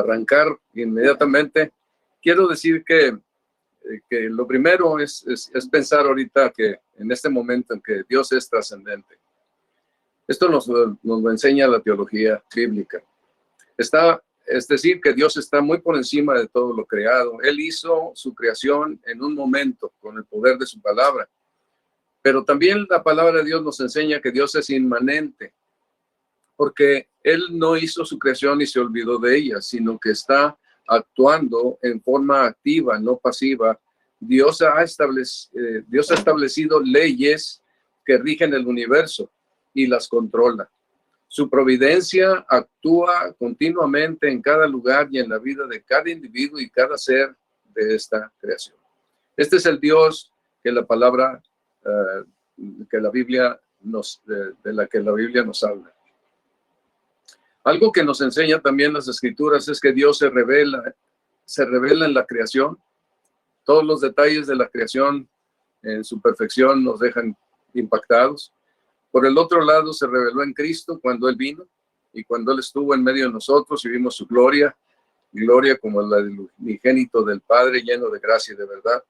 arrancar inmediatamente, quiero decir que lo primero es pensar ahorita que en este momento en que Dios es trascendente. Esto nos lo enseña la teología bíblica. Es decir, que Dios está muy por encima de todo lo creado. Él hizo su creación en un momento con el poder de su palabra. Pero también la palabra de Dios nos enseña que Dios es inmanente, porque Él no hizo su creación y se olvidó de ella, sino que está actuando en forma activa, no pasiva. Dios ha establecido leyes que rigen el universo y las controla. Su providencia actúa continuamente en cada lugar y en la vida de cada individuo y cada ser de esta creación. Este es el Dios que la palabra, que la Biblia de la que la Biblia nos habla. Algo que nos enseña también las Escrituras es que Dios se revela en la creación. Todos los detalles de la creación en su perfección nos dejan impactados. Por el otro lado, se reveló en Cristo cuando Él vino y cuando Él estuvo en medio de nosotros y vimos su gloria como la del unigénito del Padre, lleno de gracia y de verdad.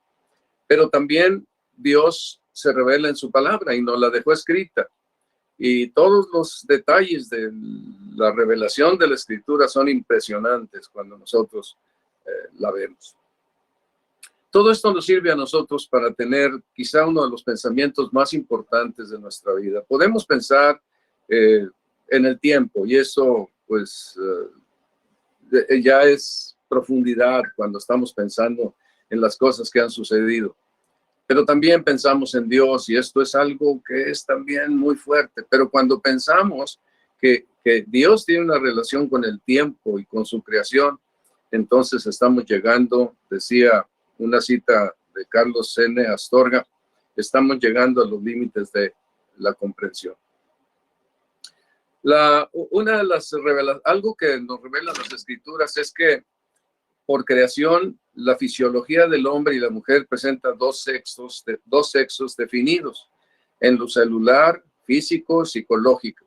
Pero también Dios se revela en su palabra y nos la dejó escrita. Y todos los detalles de la revelación de la Escritura son impresionantes cuando nosotros la vemos. Todo esto nos sirve a nosotros para tener quizá uno de los pensamientos más importantes de nuestra vida. Podemos pensar en el tiempo y eso pues ya es profundidad cuando estamos pensando en las cosas que han sucedido. Pero también pensamos en Dios y esto es algo que es también muy fuerte. Pero cuando pensamos que Dios tiene una relación con el tiempo y con su creación, entonces estamos llegando, decía una cita de Carlos N. Astorga, estamos llegando a los límites de la comprensión. Algo que nos revelan las Escrituras es que por creación, la fisiología del hombre y la mujer presenta dos sexos definidos en lo celular, físico, psicológico.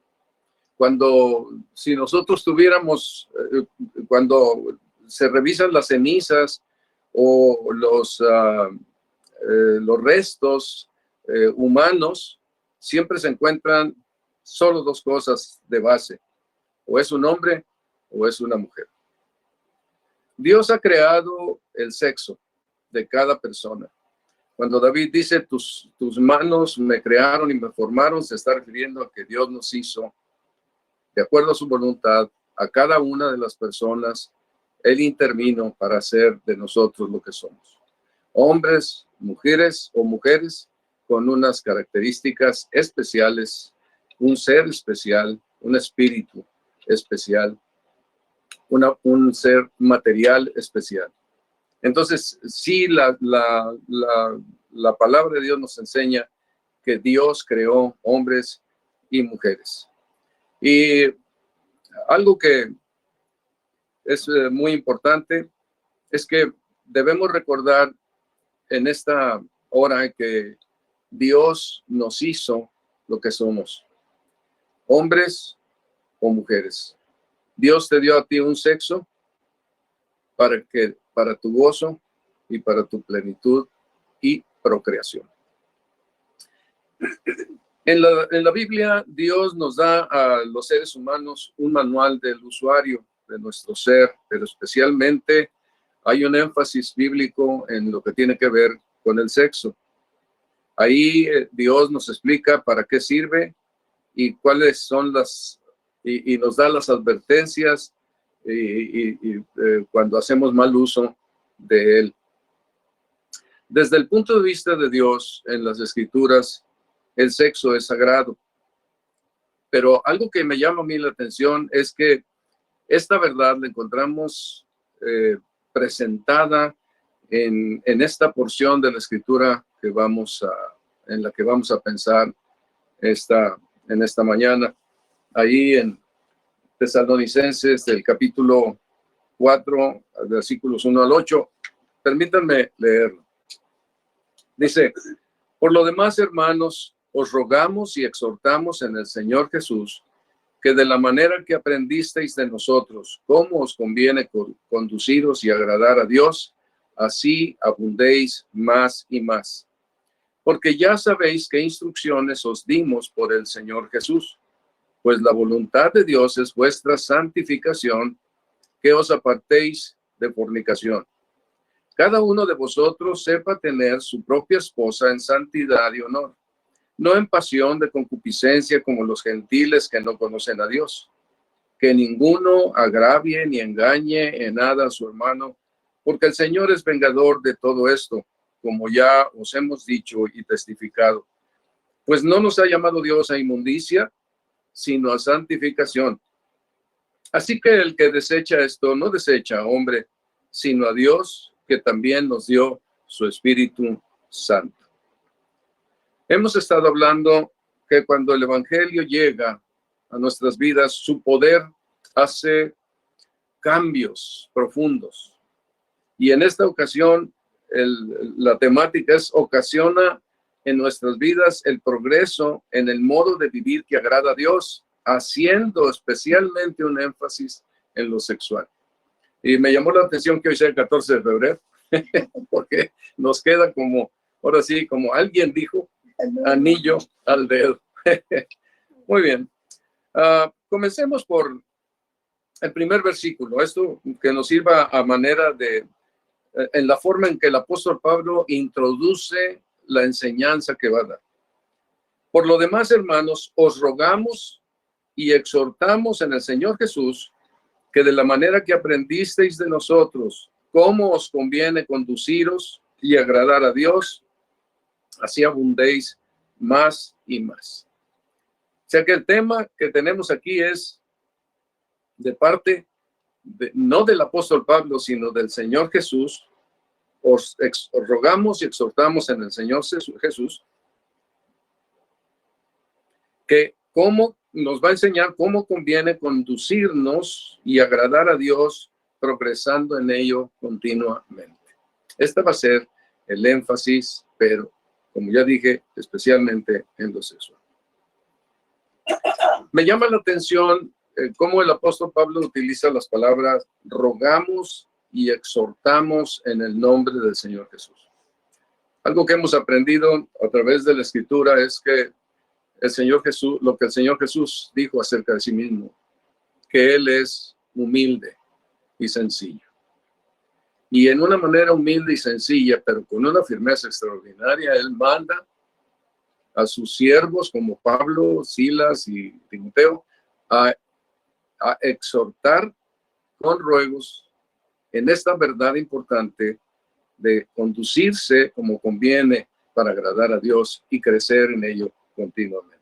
Si nosotros tuviéramos, cuando se revisan las cenizas o los restos humanos, siempre se encuentran solo dos cosas de base, o es un hombre o es una mujer. Dios ha creado el sexo de cada persona. Cuando David dice, tus manos me crearon y me formaron, se está refiriendo a que Dios nos hizo, de acuerdo a su voluntad, a cada una de las personas. Él intervino para hacer de nosotros lo que somos. Hombres, mujeres o mujeres con unas características especiales, un ser especial, un espíritu especial, un ser material especial. Entonces, sí, la palabra de Dios nos enseña que Dios creó hombres y mujeres. Y algo que es muy importante es que debemos recordar en esta hora que Dios nos hizo lo que somos, hombres o mujeres. Dios te dio a ti un sexo para tu gozo y para tu plenitud y procreación. En la Biblia, Dios nos da a los seres humanos un manual del usuario de nuestro ser, pero especialmente hay un énfasis bíblico en lo que tiene que ver con el sexo. Ahí Dios nos explica para qué sirve y cuáles son y nos da las advertencias cuando hacemos mal uso de él. Desde el punto de vista de Dios en las Escrituras, el sexo es sagrado. Pero algo que me llama a mí la atención es que esta verdad la encontramos presentada en esta porción de la Escritura en la que vamos a pensar en esta mañana. Ahí en Tesalonicenses, del capítulo 4, versículos 1 al 8. Permítanme leerlo. Dice, por lo demás, hermanos, os rogamos y exhortamos en el Señor Jesús que de la manera que aprendisteis de nosotros, cómo os conviene conduciros y agradar a Dios, así abundéis más y más. Porque ya sabéis qué instrucciones os dimos por el Señor Jesús, pues la voluntad de Dios es vuestra santificación, que os apartéis de fornicación. Cada uno de vosotros sepa tener su propia esposa en santidad y honor, no en pasión de concupiscencia como los gentiles que no conocen a Dios. Que ninguno agravie ni engañe en nada a su hermano, porque el Señor es vengador de todo esto, como ya os hemos dicho y testificado. Pues no nos ha llamado Dios a inmundicia, sino a santificación. Así que el que desecha esto, no desecha a hombre, sino a Dios, que también nos dio su Espíritu Santo. Hemos estado hablando que cuando el Evangelio llega a nuestras vidas, su poder hace cambios profundos. Y en esta ocasión, la temática es: ocasiona en nuestras vidas el progreso en el modo de vivir que agrada a Dios, haciendo especialmente un énfasis en lo sexual. Y me llamó la atención que hoy sea el 14 de febrero, porque nos queda como, ahora sí, como alguien dijo, anillo al dedo. Muy bien. Comencemos por el primer versículo, esto que nos sirva a manera de, en la forma en que el apóstol Pablo introduce la enseñanza que va a dar. Por lo demás, hermanos, os rogamos y exhortamos en el Señor Jesús que de la manera que aprendisteis de nosotros, cómo os conviene conduciros y agradar a Dios, así abundéis más y más. O sea que el tema que tenemos aquí es de parte, no del apóstol Pablo, sino del Señor Jesús. Os rogamos y exhortamos en el Señor Jesús que cómo nos va a enseñar cómo conviene conducirnos y agradar a Dios, progresando en ello continuamente. Este va a ser el énfasis, pero como ya dije, especialmente en lo sexual. Me llama la atención cómo el apóstol Pablo utiliza las palabras rogamos y exhortamos en el nombre del Señor Jesús. Algo que hemos aprendido a través de la Escritura es que el Señor Jesús, lo que el Señor Jesús dijo acerca de sí mismo, que Él es humilde y sencillo. Y en una manera humilde y sencilla, pero con una firmeza extraordinaria, Él manda a sus siervos como Pablo, Silas y Timoteo a exhortar con ruegos en esta verdad importante de conducirse como conviene para agradar a Dios y crecer en ello continuamente.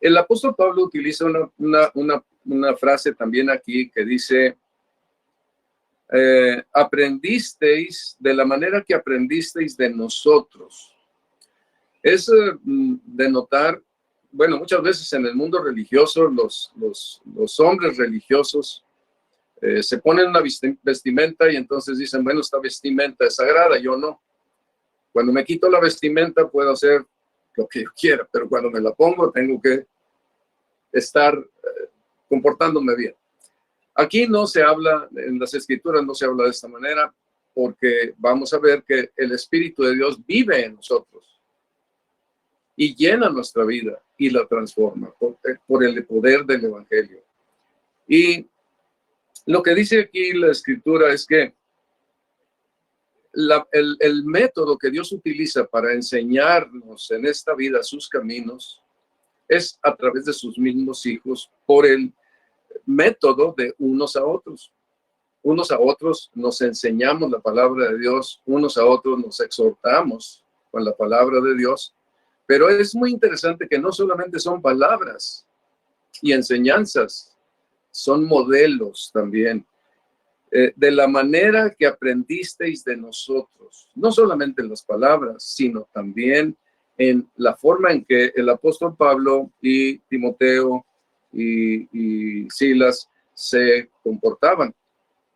El apóstol Pablo utiliza una frase también aquí que dice, aprendisteis de la manera que aprendisteis de nosotros. Es de notar, bueno, muchas veces en el mundo religioso, los hombres religiosos se ponen una vestimenta y entonces dicen, bueno, esta vestimenta es sagrada, yo no. Cuando me quito la vestimenta puedo hacer lo que yo quiera, pero cuando me la pongo tengo que estar comportándome bien. Aquí no se habla, en las Escrituras no se habla de esta manera, porque vamos a ver que el Espíritu de Dios vive en nosotros y llena nuestra vida y la transforma por el poder del Evangelio. Y lo que dice aquí la Escritura es que el método que Dios utiliza para enseñarnos en esta vida sus caminos es a través de sus mismos hijos, por el método de unos a otros. Unos a otros nos enseñamos la palabra de Dios, unos a otros nos exhortamos con la palabra de Dios, pero es muy interesante que no solamente son palabras y enseñanzas, son modelos también. De la manera que aprendisteis de nosotros, no solamente en las palabras, sino también en la forma en que el apóstol Pablo y Timoteo y Silas se comportaban.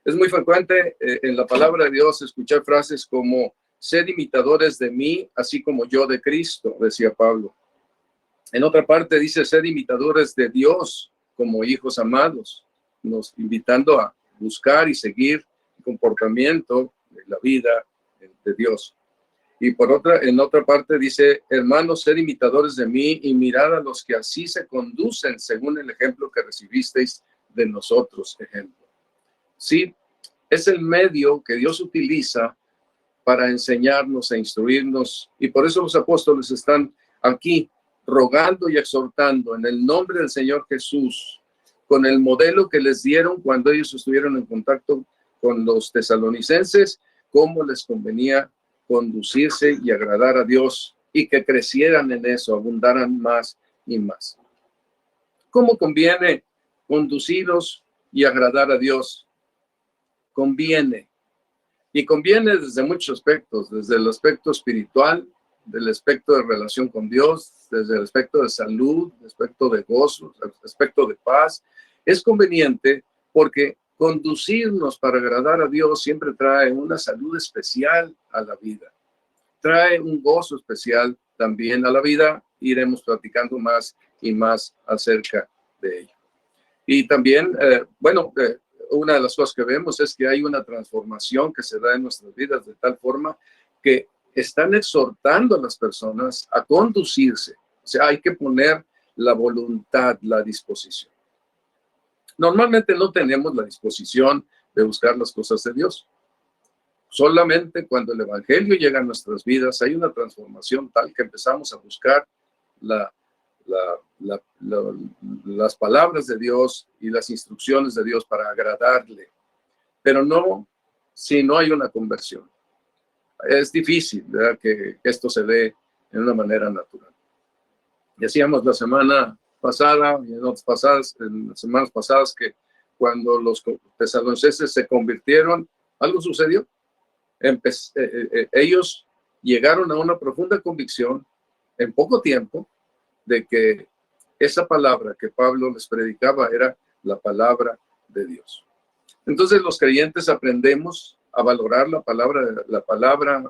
Es muy frecuente en la palabra de Dios escuchar frases como, sed imitadores de mí, así como yo de Cristo, decía Pablo. En otra parte dice ser imitadores de Dios como hijos amados, nos invitando a buscar y seguir el comportamiento de la vida de Dios. Y en otra parte dice, hermanos, sed imitadores de mí y mirad a los que así se conducen según el ejemplo que recibisteis de nosotros, ejemplo. Sí, es el medio que Dios utiliza para enseñarnos e instruirnos, y por eso los apóstoles están aquí rogando y exhortando en el nombre del Señor Jesús, con el modelo que les dieron cuando ellos estuvieron en contacto con los tesalonicenses, cómo les convenía conducirse y agradar a Dios, y que crecieran en eso, abundaran más y más. ¿Cómo conviene conducirlos y agradar a Dios? Conviene. Y conviene desde muchos aspectos, desde el aspecto espiritual, del aspecto de relación con Dios, desde el aspecto de salud, el aspecto de gozo, el aspecto de paz. Es conveniente porque conducirnos para agradar a Dios siempre trae una salud especial a la vida. Trae un gozo especial también a la vida. Iremos platicando más y más acerca de ello. Y también, una de las cosas que vemos es que hay una transformación que se da en nuestras vidas de tal forma que están exhortando a las personas a conducirse. O sea, hay que poner la voluntad, la disposición. Normalmente no tenemos la disposición de buscar las cosas de Dios. Solamente cuando el Evangelio llega a nuestras vidas hay una transformación tal que empezamos a buscar las palabras de Dios y las instrucciones de Dios para agradarle, pero no si no hay una conversión. Es difícil, ¿verdad?, que esto se dé en una manera natural. Decíamos la semana pasada y en las semanas pasadas que cuando los tesalonicenses se convirtieron, algo sucedió. Ellos llegaron a una profunda convicción en poco tiempo de que esa palabra que Pablo les predicaba era la palabra de Dios. Entonces los creyentes aprendemos a valorar la palabra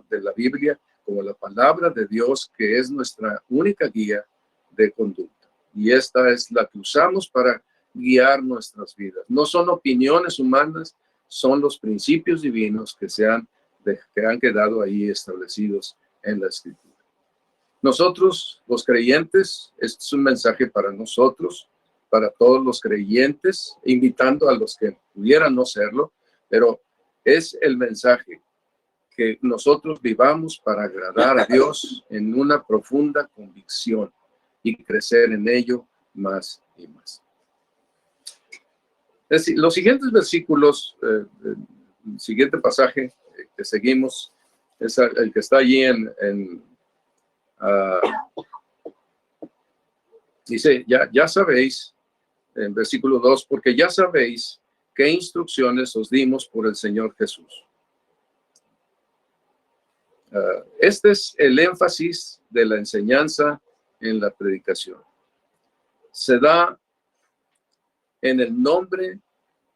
de la Biblia como la palabra de Dios, que es nuestra única guía de conducta. Y esta es la que usamos para guiar nuestras vidas. No son opiniones humanas, son los principios divinos que han quedado ahí establecidos en la Escritura. Nosotros, los creyentes, este es un mensaje para nosotros, para todos los creyentes, invitando a los que pudieran no serlo, pero es el mensaje que nosotros vivamos para agradar a Dios en una profunda convicción y crecer en ello más y más. Es decir, los siguientes versículos, el siguiente pasaje que seguimos, es el que está allí dice, ya sabéis, en versículo 2, porque ya sabéis qué instrucciones os dimos por el Señor Jesús. Este es el énfasis de la enseñanza en la predicación. Se da en el nombre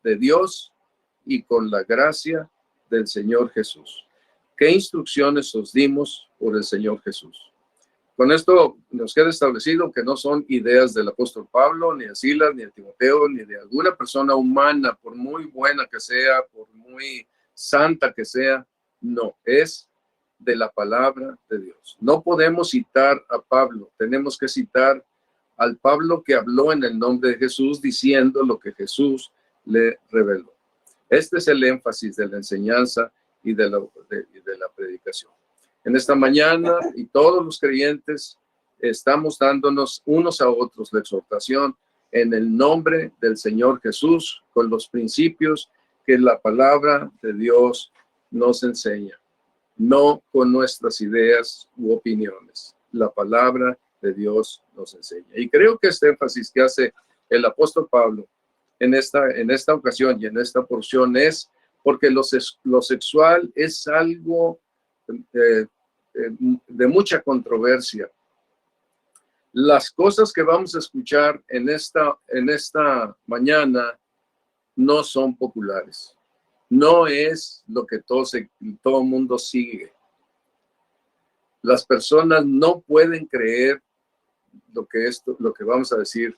de Dios y con la gracia del Señor Jesús. ¿Qué instrucciones os dimos por el Señor Jesús? Con esto nos queda establecido que no son ideas del apóstol Pablo, ni de Silas, ni de Timoteo, ni de alguna persona humana, por muy buena que sea, por muy santa que sea. No, es de la palabra de Dios. No podemos citar a Pablo, tenemos que citar al Pablo que habló en el nombre de Jesús, diciendo lo que Jesús le reveló. Este es el énfasis de la enseñanza y de la predicación. En esta mañana, y todos los creyentes estamos dándonos unos a otros la exhortación en el nombre del Señor Jesús, con los principios que la palabra de Dios nos enseña, no con nuestras ideas u opiniones. La palabra de Dios nos enseña. Y creo que este énfasis que hace el apóstol Pablo en esta ocasión y en esta porción es porque lo sexual es algo de mucha controversia. Las cosas que vamos a escuchar en esta mañana no son populares. No es lo que todo mundo sigue. Las personas no pueden creer lo que vamos a decir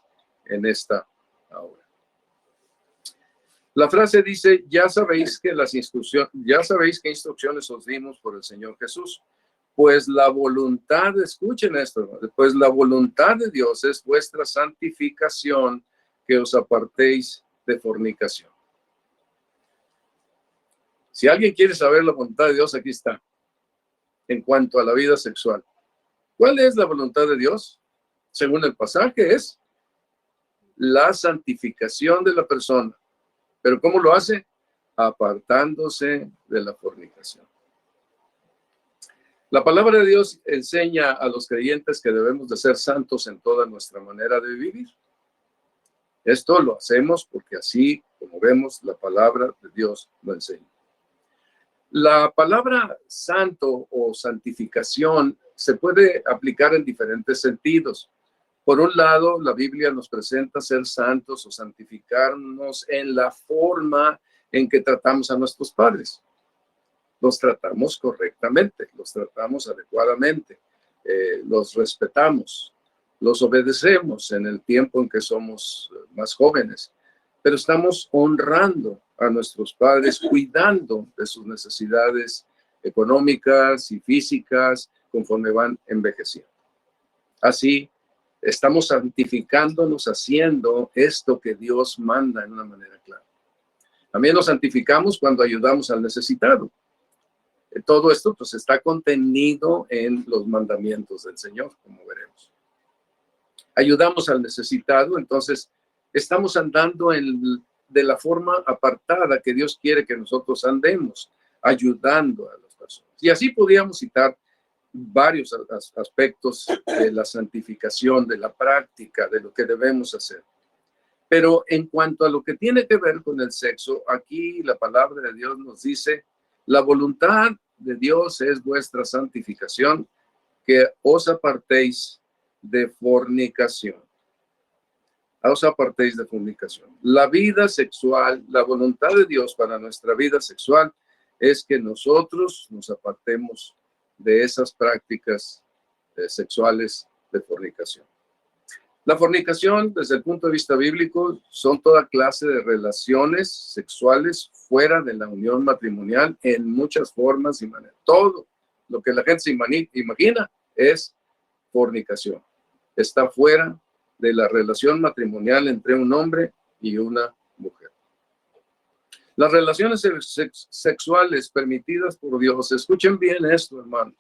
en esta hora. La frase dice, ya sabéis qué instrucciones os dimos por el Señor Jesús. Pues la voluntad, escuchen esto, pues la voluntad de Dios es vuestra santificación, que os apartéis de fornicación. Si alguien quiere saber la voluntad de Dios, aquí está. En cuanto a la vida sexual, ¿cuál es la voluntad de Dios? Según el pasaje, es la santificación de la persona. ¿Pero cómo lo hace? Apartándose de la fornicación. La palabra de Dios enseña a los creyentes que debemos de ser santos en toda nuestra manera de vivir. Esto lo hacemos porque así, como vemos, la palabra de Dios lo enseña. La palabra santo o santificación se puede aplicar en diferentes sentidos. Por un lado, la Biblia nos presenta ser santos o santificarnos en la forma en que tratamos a nuestros padres. Los tratamos correctamente, los tratamos adecuadamente, los respetamos, los obedecemos en el tiempo en que somos más jóvenes, pero estamos honrando a nuestros padres, cuidando de sus necesidades económicas y físicas conforme van envejeciendo. Así, estamos santificándonos haciendo esto que Dios manda en una manera clara. También nos santificamos cuando ayudamos al necesitado. Todo esto pues está contenido en los mandamientos del Señor, como veremos. Ayudamos al necesitado, entonces estamos andando de la forma apartada que Dios quiere que nosotros andemos, ayudando a las personas. Y así podríamos citar varios aspectos de la santificación, de la práctica, de lo que debemos hacer. Pero en cuanto a lo que tiene que ver con el sexo, aquí la palabra de Dios nos dice, la voluntad de Dios es vuestra santificación, que os apartéis de fornicación. Os apartéis de fornicación. La vida sexual, la voluntad de Dios para nuestra vida sexual es que nosotros nos apartemos de esas prácticas sexuales de fornicación. La fornicación, desde el punto de vista bíblico, son toda clase de relaciones sexuales fuera de la unión matrimonial en muchas formas y maneras. Todo lo que la gente se imagina es fornicación. Está fuera de la relación matrimonial entre un hombre y una mujer. Las relaciones sexuales permitidas por Dios, escuchen bien esto, hermanos.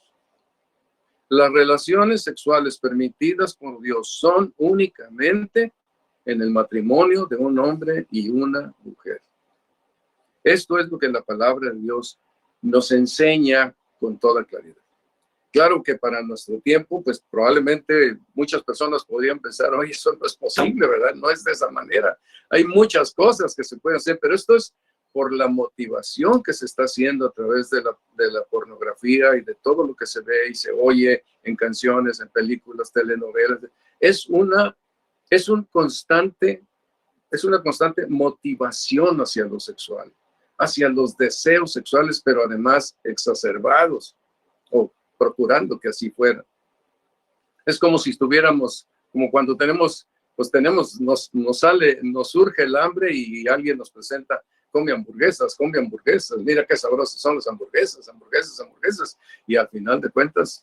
Las relaciones sexuales permitidas por Dios son únicamente en el matrimonio de un hombre y una mujer. Esto es lo que la palabra de Dios nos enseña con toda claridad. Claro que para nuestro tiempo, pues probablemente muchas personas podrían pensar, oye, eso no es posible, ¿verdad? No es de esa manera. Hay muchas cosas que se pueden hacer, pero esto es por la motivación que se está haciendo a través de la pornografía y de todo lo que se ve y se oye en canciones, en películas, telenovelas. Es una constante motivación hacia lo sexual, hacia los deseos sexuales, pero además exacerbados o procurando que así fuera. Es como si estuviéramos, como cuando nos surge el hambre y alguien nos presenta, come hamburguesas, mira qué sabrosas son las hamburguesas, y al final de cuentas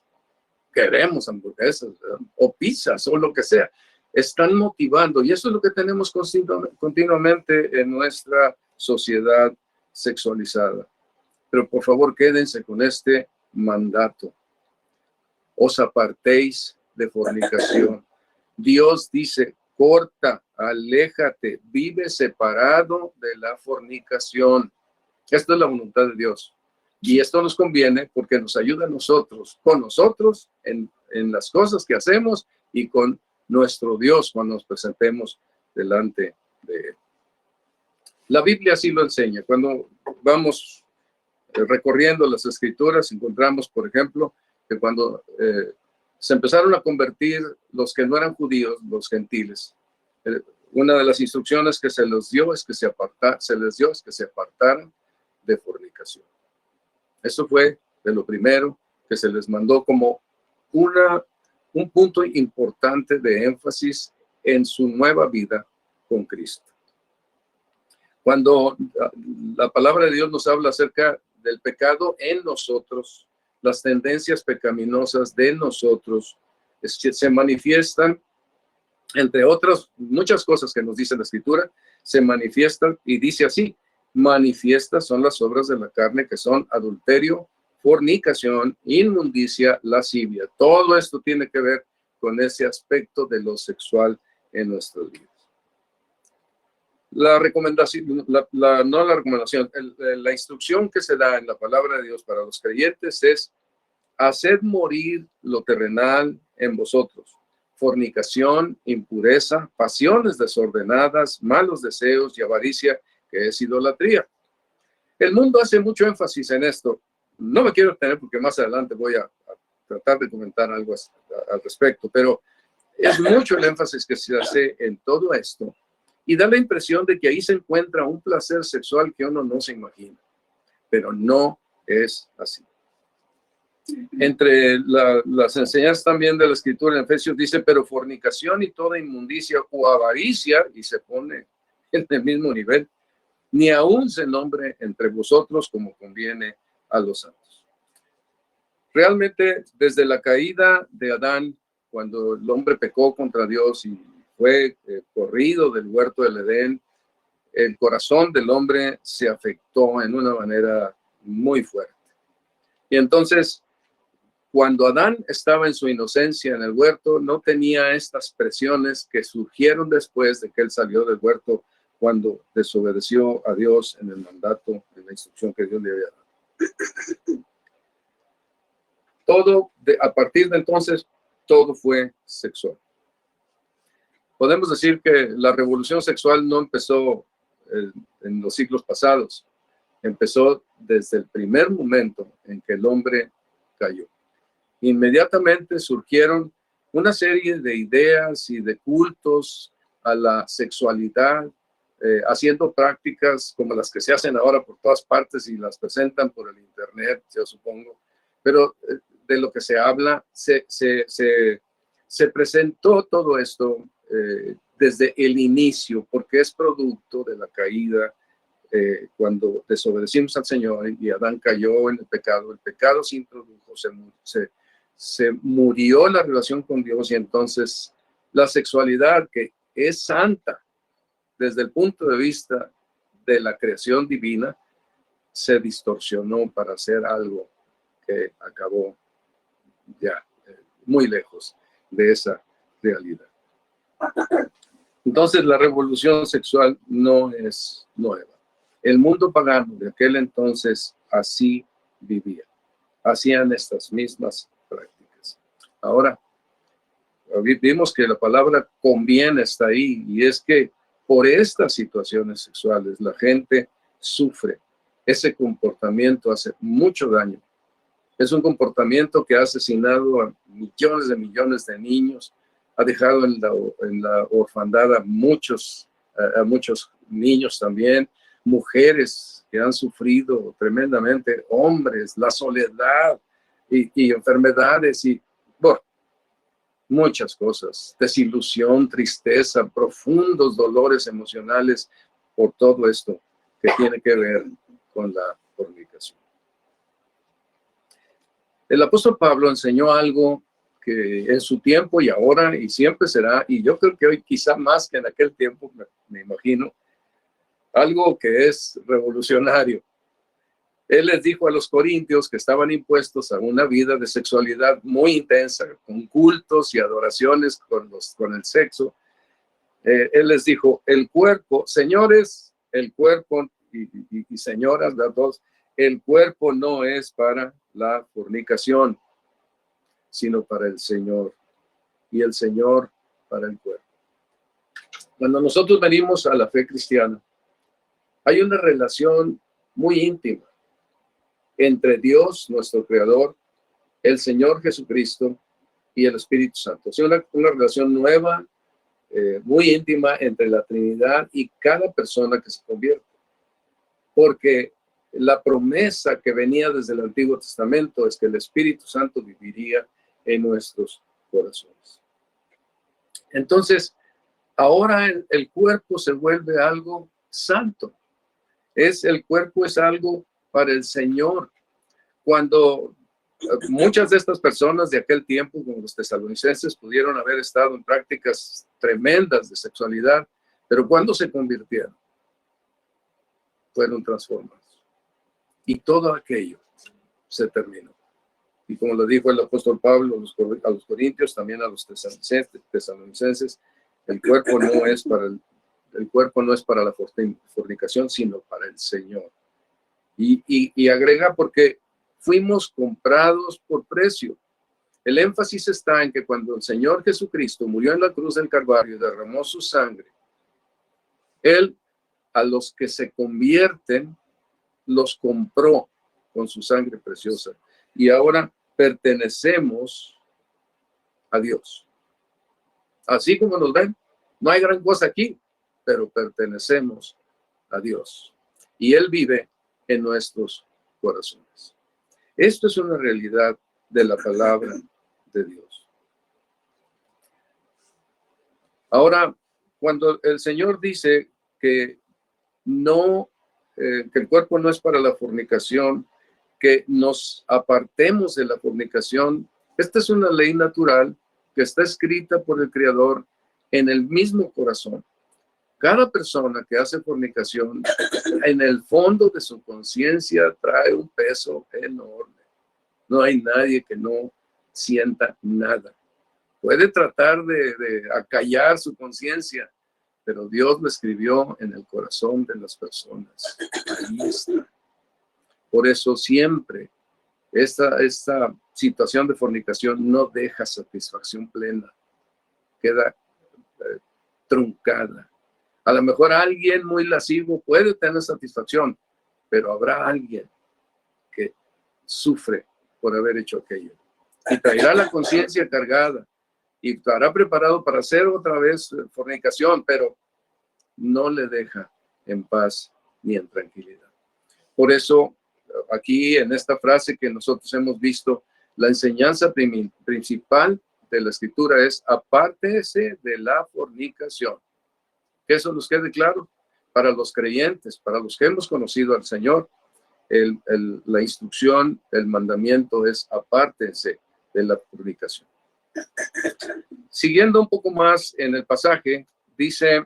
queremos hamburguesas, ¿verdad? O pizzas o lo que sea. Están motivando, y eso es lo que tenemos continuamente en nuestra sociedad sexualizada. Pero por favor, quédense con este mandato. Os apartéis de fornicación. Dios dice, corta, aléjate, vive separado de la fornicación. Esto es la voluntad de Dios. Y esto nos conviene porque nos ayuda a nosotros, con nosotros, en las cosas que hacemos y con nuestro Dios cuando nos presentemos delante de Él. La Biblia así lo enseña. Cuando vamos recorriendo las Escrituras, encontramos, por ejemplo, que cuando se empezaron a convertir los que no eran judíos, los gentiles, una de las instrucciones que se les dio es que se apartaran de fornicación. Eso fue de lo primero que se les mandó como un punto importante de énfasis en su nueva vida con Cristo. Cuando la palabra de Dios nos habla acerca del pecado en nosotros, las tendencias pecaminosas de nosotros se manifiestan, entre otras muchas cosas que nos dice la Escritura, se manifiestan y dice así: manifiestas son las obras de la carne, que son adulterio, fornicación, inmundicia, lascivia. Todo esto tiene que ver con ese aspecto de lo sexual en nuestras vidas. La recomendación, no la recomendación, la instrucción que se da en la palabra de Dios para los creyentes es: haced morir lo terrenal en vosotros: fornicación, impureza, pasiones desordenadas, malos deseos y avaricia, que es idolatría. El mundo hace mucho énfasis en esto. No me quiero detener porque más adelante voy a tratar de comentar algo al respecto, pero es mucho el énfasis que se hace en todo esto, y da la impresión de que ahí se encuentra un placer sexual que uno no se imagina, pero no es así. Entre las enseñanzas también de la Escritura en Efesios dice: pero fornicación y toda inmundicia o avaricia, y se pone en el mismo nivel, ni aún se nombre entre vosotros como conviene a los santos. Realmente, desde la caída de Adán, cuando el hombre pecó contra Dios y fue corrido del huerto del Edén, el corazón del hombre se afectó en una manera muy fuerte. Y entonces, cuando Adán estaba en su inocencia en el huerto, no tenía estas presiones que surgieron después de que él salió del huerto, cuando desobedeció a Dios en el mandato, en la instrucción que Dios le había dado. A partir de entonces, todo fue sexual. Podemos decir que la revolución sexual no empezó en los siglos pasados. Empezó desde el primer momento en que el hombre cayó. Inmediatamente surgieron una serie de ideas y de cultos a la sexualidad, haciendo prácticas como las que se hacen ahora por todas partes y las presentan por el internet, yo supongo. Pero de lo que se habla, se presentó todo esto desde el inicio, porque es producto de la caída. Cuando desobedecimos al Señor y Adán cayó en el pecado se introdujo, se murió la relación con Dios, y entonces la sexualidad, que es santa desde el punto de vista de la creación divina, se distorsionó para hacer algo que acabó ya muy lejos de esa realidad. Entonces, la revolución sexual no es nueva. El mundo pagano de aquel entonces así vivía. Hacían estas mismas prácticas. Ahora, vimos que la palabra conviene está ahí, y es que por estas situaciones sexuales la gente sufre. Ese comportamiento hace mucho daño. Es un comportamiento que ha asesinado a millones de niños, ha dejado en la orfandad a muchos niños también, mujeres que han sufrido tremendamente, hombres, la soledad y enfermedades y bueno, muchas cosas, desilusión, tristeza, profundos dolores emocionales por todo esto que tiene que ver con la fornicación. El apóstol Pablo enseñó algo que en su tiempo y ahora y siempre será, y yo creo que hoy quizá más que en aquel tiempo, me imagino, algo que es revolucionario. Él les dijo a los corintios que estaban impuestos a una vida de sexualidad muy intensa, con cultos y adoraciones con el sexo. Él les dijo: el cuerpo, señores, el cuerpo y señoras, las dos, el cuerpo no es para la fornicación, sino para el Señor, y el Señor para el cuerpo. Cuando nosotros venimos a la fe cristiana, hay una relación muy íntima entre Dios, nuestro Creador, el Señor Jesucristo y el Espíritu Santo. Es una relación nueva, muy íntima entre la Trinidad y cada persona que se convierte. Porque la promesa que venía desde el Antiguo Testamento es que el Espíritu Santo viviría en nuestros corazones. Entonces, ahora el cuerpo se vuelve algo santo. El cuerpo es algo para el Señor. Cuando muchas de estas personas de aquel tiempo, como los tesalonicenses, pudieron haber estado en prácticas tremendas de sexualidad, pero cuando se convirtieron, fueron transformados. Y todo aquello se terminó. Y como lo dijo el apóstol Pablo a los corintios, también a los tesalonicenses, el cuerpo no es para la fornicación, sino para el Señor. Y agrega, porque fuimos comprados por precio. El énfasis está en que cuando el Señor Jesucristo murió en la cruz del Calvario y derramó su sangre, Él a los que se convierten los compró con su sangre preciosa. Y ahora pertenecemos a Dios. Así como nos ven, no hay gran cosa aquí, pero pertenecemos a Dios. Y Él vive en nuestros corazones. Esto es una realidad de la palabra de Dios. Ahora, cuando el Señor dice que que el cuerpo no es para la fornicación, que nos apartemos de la fornicación, esta es una ley natural que está escrita por el Creador en el mismo corazón. Cada persona que hace fornicación, en el fondo de su conciencia, trae un peso enorme. No hay nadie que no sienta nada. Puede tratar de acallar su conciencia, pero Dios lo escribió en el corazón de las personas. Ahí está. Por eso siempre esta situación de fornicación no deja satisfacción plena. Queda truncada. A lo mejor alguien muy lascivo puede tener satisfacción, pero habrá alguien que sufre por haber hecho aquello. Y traerá la conciencia cargada y estará preparado para hacer otra vez fornicación, pero no le deja en paz ni en tranquilidad. Por eso, aquí en esta frase que nosotros hemos visto, la enseñanza principal de la Escritura es: apártese de la fornicación. Que eso nos quede claro para los creyentes, para los que hemos conocido al Señor. La instrucción, el mandamiento es: apártense de la fornicación. Siguiendo un poco más en el pasaje, dice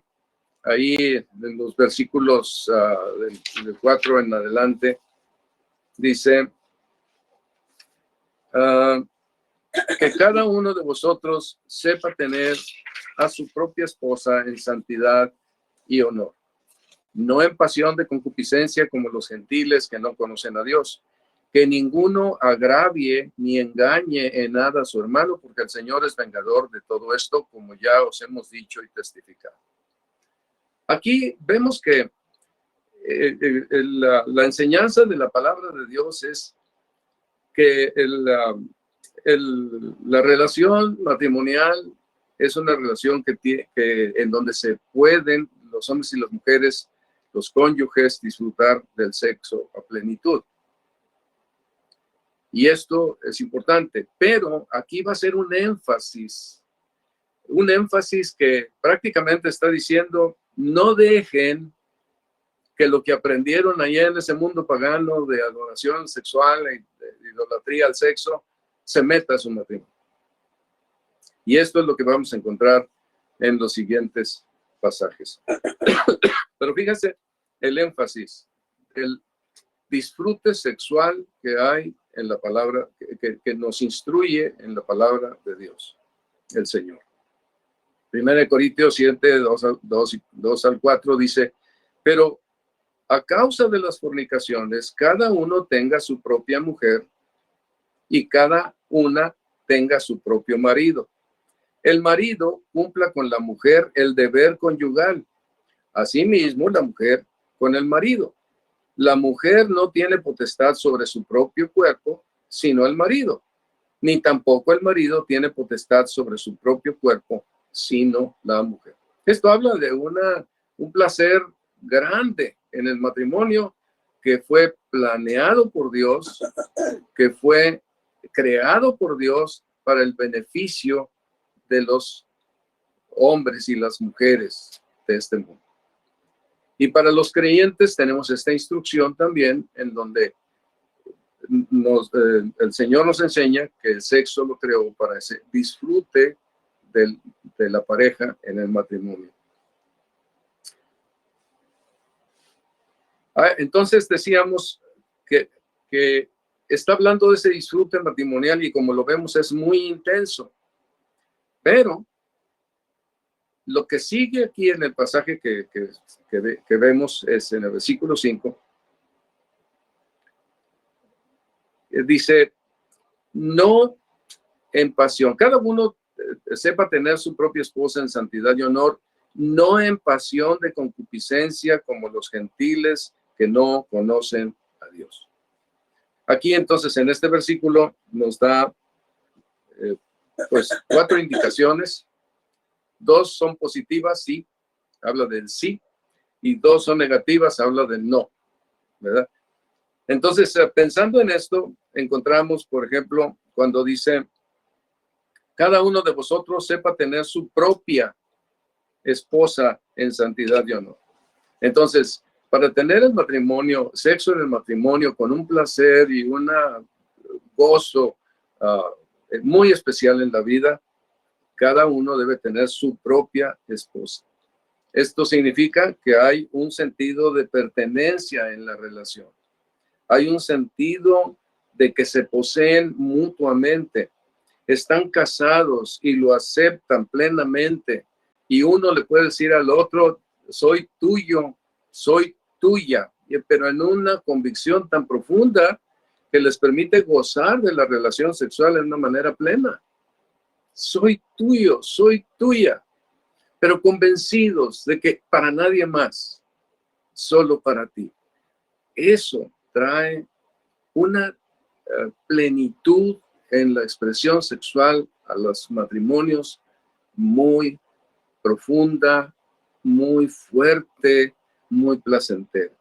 ahí en los versículos del 4 en adelante, dice que cada uno de vosotros sepa tener a su propia esposa en santidad y honor, no en pasión de concupiscencia como los gentiles que no conocen a Dios. Que ninguno agravie ni engañe en nada a su hermano, porque el Señor es vengador de todo esto, como ya os hemos dicho y testificado. Aquí vemos que la enseñanza de la palabra de Dios es que la relación matrimonial es una relación en donde se pueden los hombres y las mujeres, los cónyuges, disfrutar del sexo a plenitud. Y esto es importante, pero aquí va a ser un énfasis que prácticamente está diciendo: no dejen que lo que aprendieron allá en ese mundo pagano de adoración sexual y de idolatría al sexo se meta a su matrimonio. Y esto es lo que vamos a encontrar en los siguientes pasajes. Pero fíjense el énfasis, el disfrute sexual que hay en la palabra, que nos instruye en la palabra de Dios, el Señor. 1 Corintios 7, 2 al 4 dice: pero a causa de las fornicaciones, cada uno tenga su propia mujer y cada una tenga su propio marido. El marido cumpla con la mujer el deber conyugal, asimismo la mujer con el marido. La mujer no tiene potestad sobre su propio cuerpo, sino el marido, ni tampoco el marido tiene potestad sobre su propio cuerpo, sino la mujer. Esto habla de un placer grande en el matrimonio que fue planeado por Dios, que fue creado por Dios para el beneficio de los hombres y las mujeres de este mundo. Y para los creyentes tenemos esta instrucción también en donde el Señor nos enseña que el sexo lo creó para ese disfrute de la pareja en el matrimonio. Entonces decíamos que está hablando de ese disfrute matrimonial y como lo vemos es muy intenso. Pero lo que sigue aquí en el pasaje que vemos es en el versículo 5. Dice, no en pasión. Cada uno sepa tener su propia esposa en santidad y honor, no en pasión de concupiscencia como los gentiles que no conocen a Dios. Aquí entonces en este versículo nos da pues 4 indicaciones. 2 son positivas, sí, habla del sí, y 2 son negativas, habla del no, ¿verdad? Entonces, pensando en esto, encontramos, por ejemplo, cuando dice, cada uno de vosotros sepa tener su propia esposa en santidad y honor. Entonces, para tener el matrimonio, sexo en el matrimonio con un placer y un gozo muy especial en la vida, cada uno debe tener su propia esposa. Esto significa que hay un sentido de pertenencia en la relación. Hay un sentido de que se poseen mutuamente. Están casados y lo aceptan plenamente. Y uno le puede decir al otro, soy tuyo, soy tuya, pero en una convicción tan profunda que les permite gozar de la relación sexual de una manera plena. Soy tuyo, soy tuya, pero convencidos de que para nadie más, solo para ti. Eso trae una plenitud en la expresión sexual a los matrimonios muy profunda, muy fuerte, muy placentera.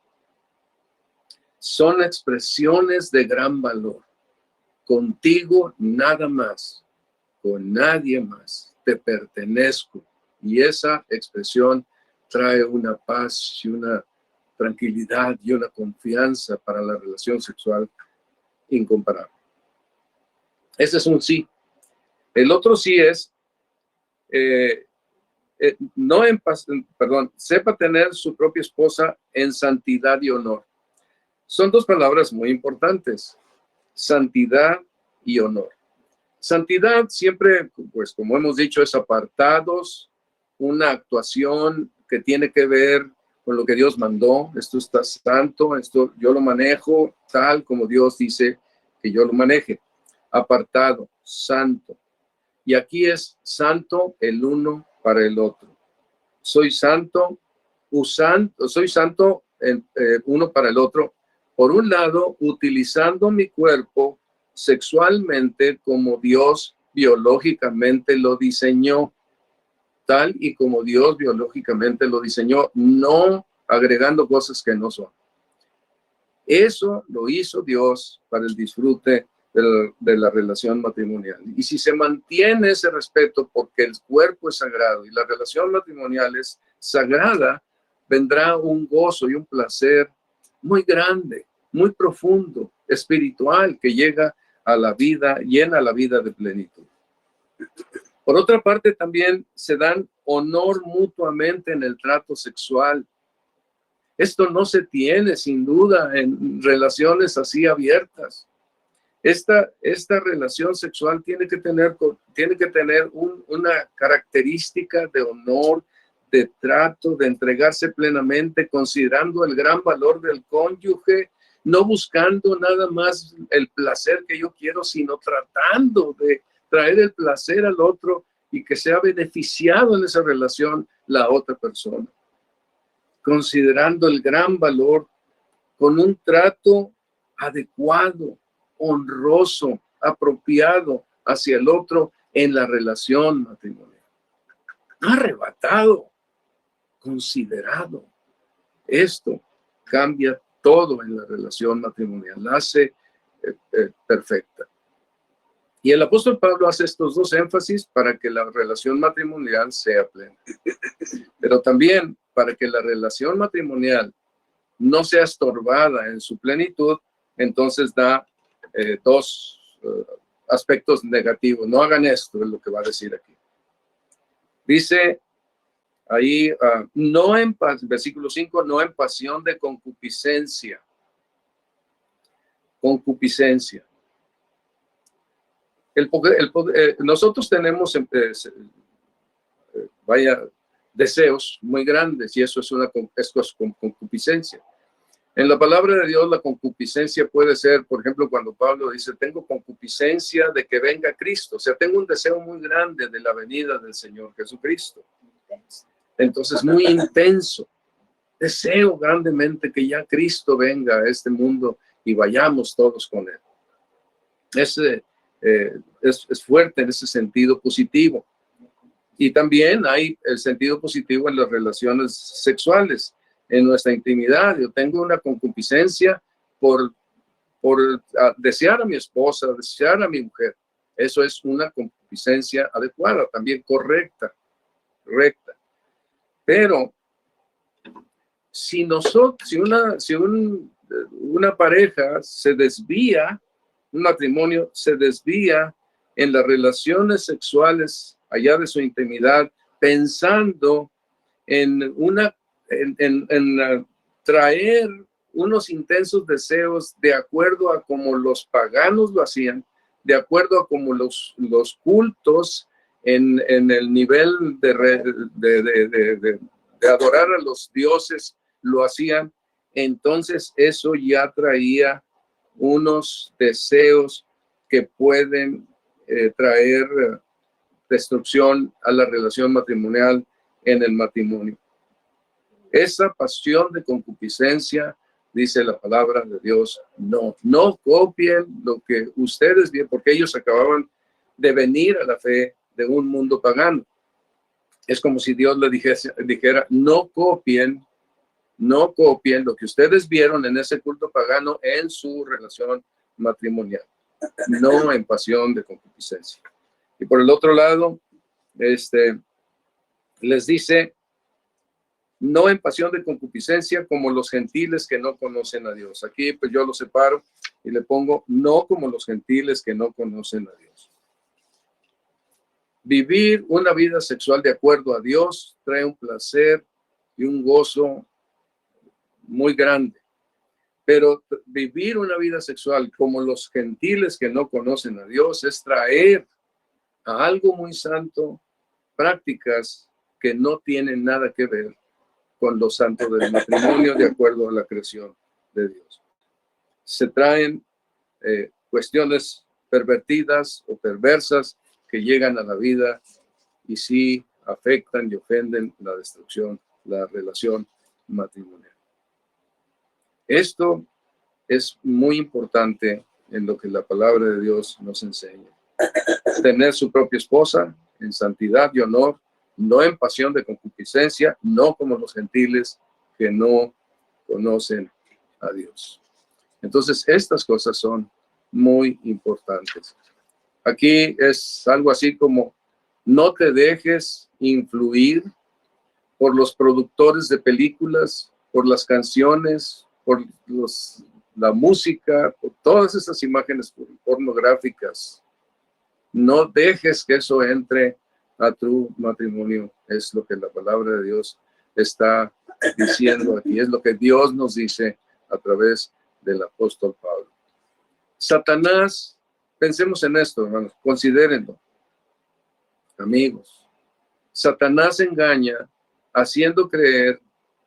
Son expresiones de gran valor. Contigo nada más, con nadie más, te pertenezco. Y esa expresión trae una paz y una tranquilidad y una confianza para la relación sexual incomparable. Ese es un sí. El otro sí es, sepa tener su propia esposa en santidad y honor. Son 2 palabras muy importantes, santidad y honor. Santidad siempre, pues como hemos dicho, es apartados, una actuación que tiene que ver con lo que Dios mandó. Esto está santo, esto yo lo manejo tal como Dios dice que yo lo maneje. Apartado, santo. Y aquí es santo el uno para el otro. Soy santo, soy santo uno para el otro. Por un lado, utilizando mi cuerpo sexualmente como Dios biológicamente lo diseñó, tal y como Dios biológicamente lo diseñó, no agregando cosas que no son. Eso lo hizo Dios para el disfrute de la relación matrimonial. Y si se mantiene ese respeto porque el cuerpo es sagrado y la relación matrimonial es sagrada, vendrá un gozo y un placer muy grande, muy profundo, espiritual, que llega a la vida, llena la vida de plenitud. Por otra parte, también se dan honor mutuamente en el trato sexual. Esto no se tiene, sin duda, en relaciones así abiertas. Esta relación sexual tiene que tener una característica de honor, de trato, de entregarse plenamente, considerando el gran valor del cónyuge, no buscando nada más el placer que yo quiero, sino tratando de traer el placer al otro y que sea beneficiado en esa relación la otra persona. Considerando el gran valor con un trato adecuado, honroso, apropiado hacia el otro en la relación matrimonial. Arrebatado, considerado. Esto cambia todo en la relación matrimonial, la hace perfecta. Y el apóstol Pablo hace estos dos énfasis para que la relación matrimonial sea plena. Pero también para que la relación matrimonial no sea estorbada en su plenitud, entonces da dos aspectos negativos. No hagan esto, es lo que va a decir aquí. Dice ahí, versículo 5, no en pasión de concupiscencia. Concupiscencia. Nosotros tenemos, deseos muy grandes y eso es concupiscencia. En la palabra de Dios, la concupiscencia puede ser, por ejemplo, cuando Pablo dice, tengo concupiscencia de que venga Cristo. O sea, tengo un deseo muy grande de la venida del Señor Jesucristo. Entonces, muy intenso. Deseo grandemente que ya Cristo venga a este mundo y vayamos todos con Él. Es fuerte en ese sentido positivo. Y también hay el sentido positivo en las relaciones sexuales, en nuestra intimidad. Yo tengo una concupiscencia por desear a mi esposa, desear a mi mujer. Eso es una concupiscencia adecuada, también correcta. Pero si una pareja se desvía, un matrimonio se desvía en las relaciones sexuales allá de su intimidad, pensando en traer unos intensos deseos de acuerdo a como los paganos lo hacían, de acuerdo a como los cultos en el nivel de adorar a los dioses lo hacían, entonces eso ya traía unos deseos que pueden traer destrucción a la relación matrimonial en el matrimonio. Esa pasión de concupiscencia, dice la palabra de Dios, no copien lo que ustedes vieron, porque ellos acababan de venir a la fe de un mundo pagano. Es como si Dios le dijera, no copien lo que ustedes vieron en ese culto pagano en su relación matrimonial, no en pasión de concupiscencia. Y por el otro lado, les dice, no en pasión de concupiscencia como los gentiles que no conocen a Dios. Aquí pues yo lo separo y le pongo, no como los gentiles que no conocen a Dios. Vivir una vida sexual de acuerdo a Dios trae un placer y un gozo muy grande. Pero vivir una vida sexual como los gentiles que no conocen a Dios es traer a algo muy santo prácticas que no tienen nada que ver con lo santo del matrimonio de acuerdo a la creación de Dios. Se traen cuestiones pervertidas o perversas que llegan a la vida y sí afectan y ofenden la destrucción, la relación matrimonial. Esto es muy importante en lo que la palabra de Dios nos enseña. Tener su propia esposa en santidad y honor, no en pasión de concupiscencia, no como los gentiles que no conocen a Dios. Entonces, estas cosas son muy importantes. Aquí es algo así como, no te dejes influir por los productores de películas, por las canciones, por la música, por todas esas imágenes pornográficas. No dejes que eso entre a tu matrimonio. Es lo que la palabra de Dios está diciendo aquí. Es lo que Dios nos dice a través del apóstol Pablo. Satanás, pensemos en esto, hermanos, considérenlo. Amigos, Satanás engaña haciendo creer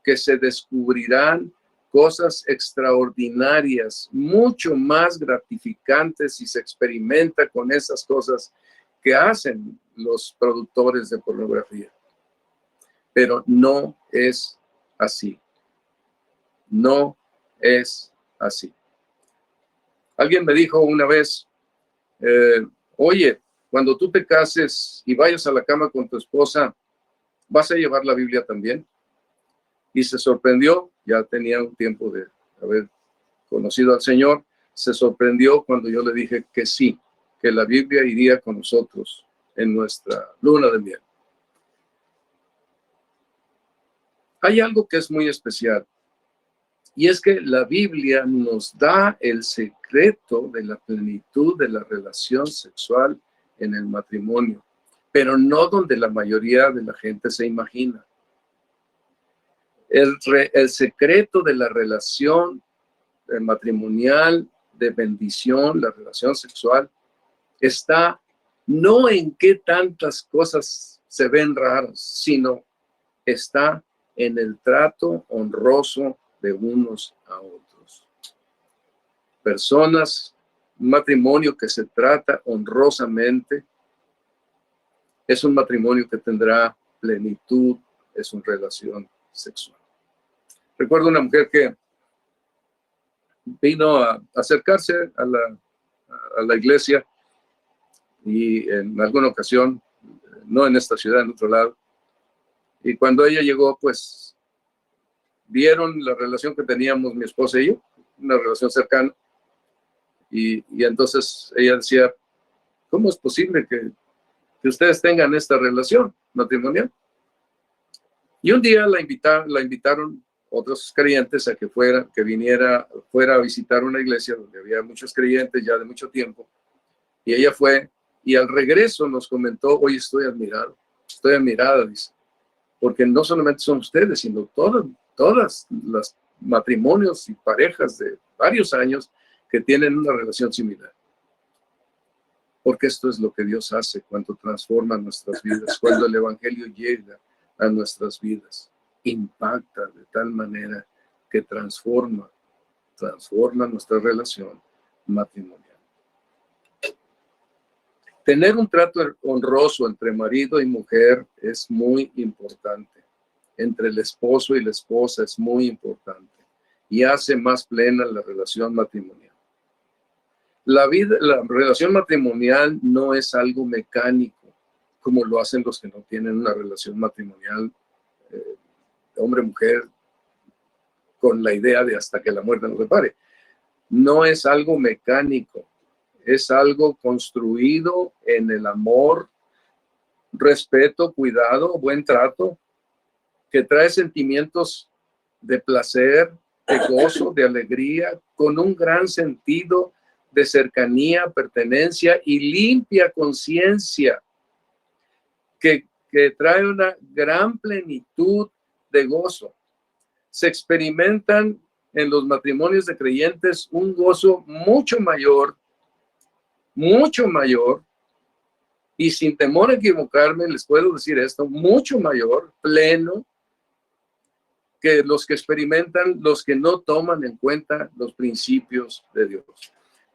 que se descubrirán cosas extraordinarias, mucho más gratificantes si se experimenta con esas cosas que hacen los productores de pornografía. Pero no es así. No es así. Alguien me dijo una vez, oye, cuando tú te cases y vayas a la cama con tu esposa, ¿vas a llevar la Biblia también? Y se sorprendió, ya tenía un tiempo de haber conocido al Señor, se sorprendió cuando yo le dije que sí que la Biblia iría con nosotros en nuestra luna de miel. Hay algo que es muy especial, y es que la Biblia nos da el secreto de la plenitud de la relación sexual en el matrimonio, pero no donde la mayoría de la gente se imagina. El secreto de la relación matrimonial, de bendición, la relación sexual, está no en qué tantas cosas se ven raras, sino está en el trato honroso de unos a otros. Personas, un matrimonio que se trata honrosamente, es un matrimonio que tendrá plenitud, es una relación sexual. Recuerdo una mujer que vino a acercarse a la iglesia y en alguna ocasión, no en esta ciudad, en otro lado, y cuando ella llegó, pues vieron la relación que teníamos mi esposa y yo, una relación cercana, y entonces ella decía, ¿cómo es posible que ustedes tengan esta relación matrimonial? Y un día la invitaron otros creyentes a que fuera a visitar una iglesia donde había muchos creyentes ya de mucho tiempo, y ella fue, y al regreso nos comentó, hoy estoy admirada, dice, porque no solamente son ustedes, sino todas las matrimonios y parejas de varios años que tienen una relación similar. Porque esto es lo que Dios hace cuando transforma nuestras vidas, cuando el evangelio llega a nuestras vidas, impacta de tal manera que transforma nuestra relación matrimonial. Tener un trato honroso entre marido y mujer es muy importante. Entre el esposo y la esposa es muy importante y hace más plena la relación matrimonial. La relación matrimonial no es algo mecánico, como lo hacen los que no tienen una relación matrimonial, hombre-mujer, con la idea de hasta que la muerte nos separe. No es algo mecánico, es algo construido en el amor, respeto, cuidado, buen trato, que trae sentimientos de placer, de gozo, de alegría, con un gran sentido de cercanía, pertenencia y limpia conciencia, que trae una gran plenitud de gozo. Se experimentan en los matrimonios de creyentes un gozo mucho mayor, y sin temor a equivocarme, les puedo decir esto, mucho mayor, pleno, que los que experimentan, los que no toman en cuenta los principios de Dios.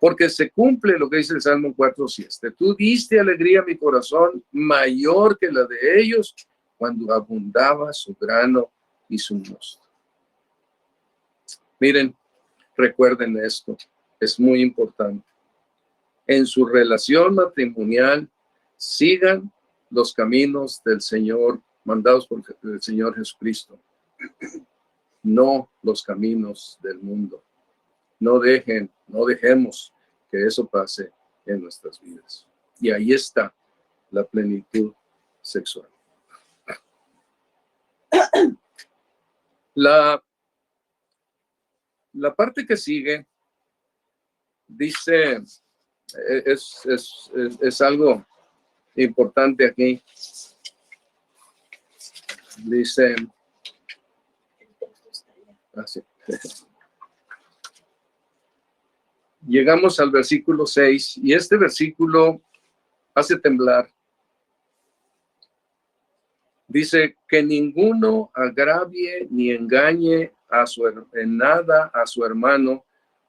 Porque se cumple lo que dice el Salmo 4:7. Tú diste alegría a mi corazón mayor que la de ellos cuando abundaba su grano y su mosto. Miren, recuerden esto, es muy importante. En su relación matrimonial, sigan los caminos del Señor, mandados por el Señor Jesucristo. No los caminos del mundo. No dejemos que eso pase en nuestras vidas. Y ahí está la plenitud sexual. La parte que sigue dice, es algo importante aquí. Dice, así. Llegamos al versículo 6 y este versículo hace temblar. Dice que ninguno agravie ni engañe en nada a su hermano,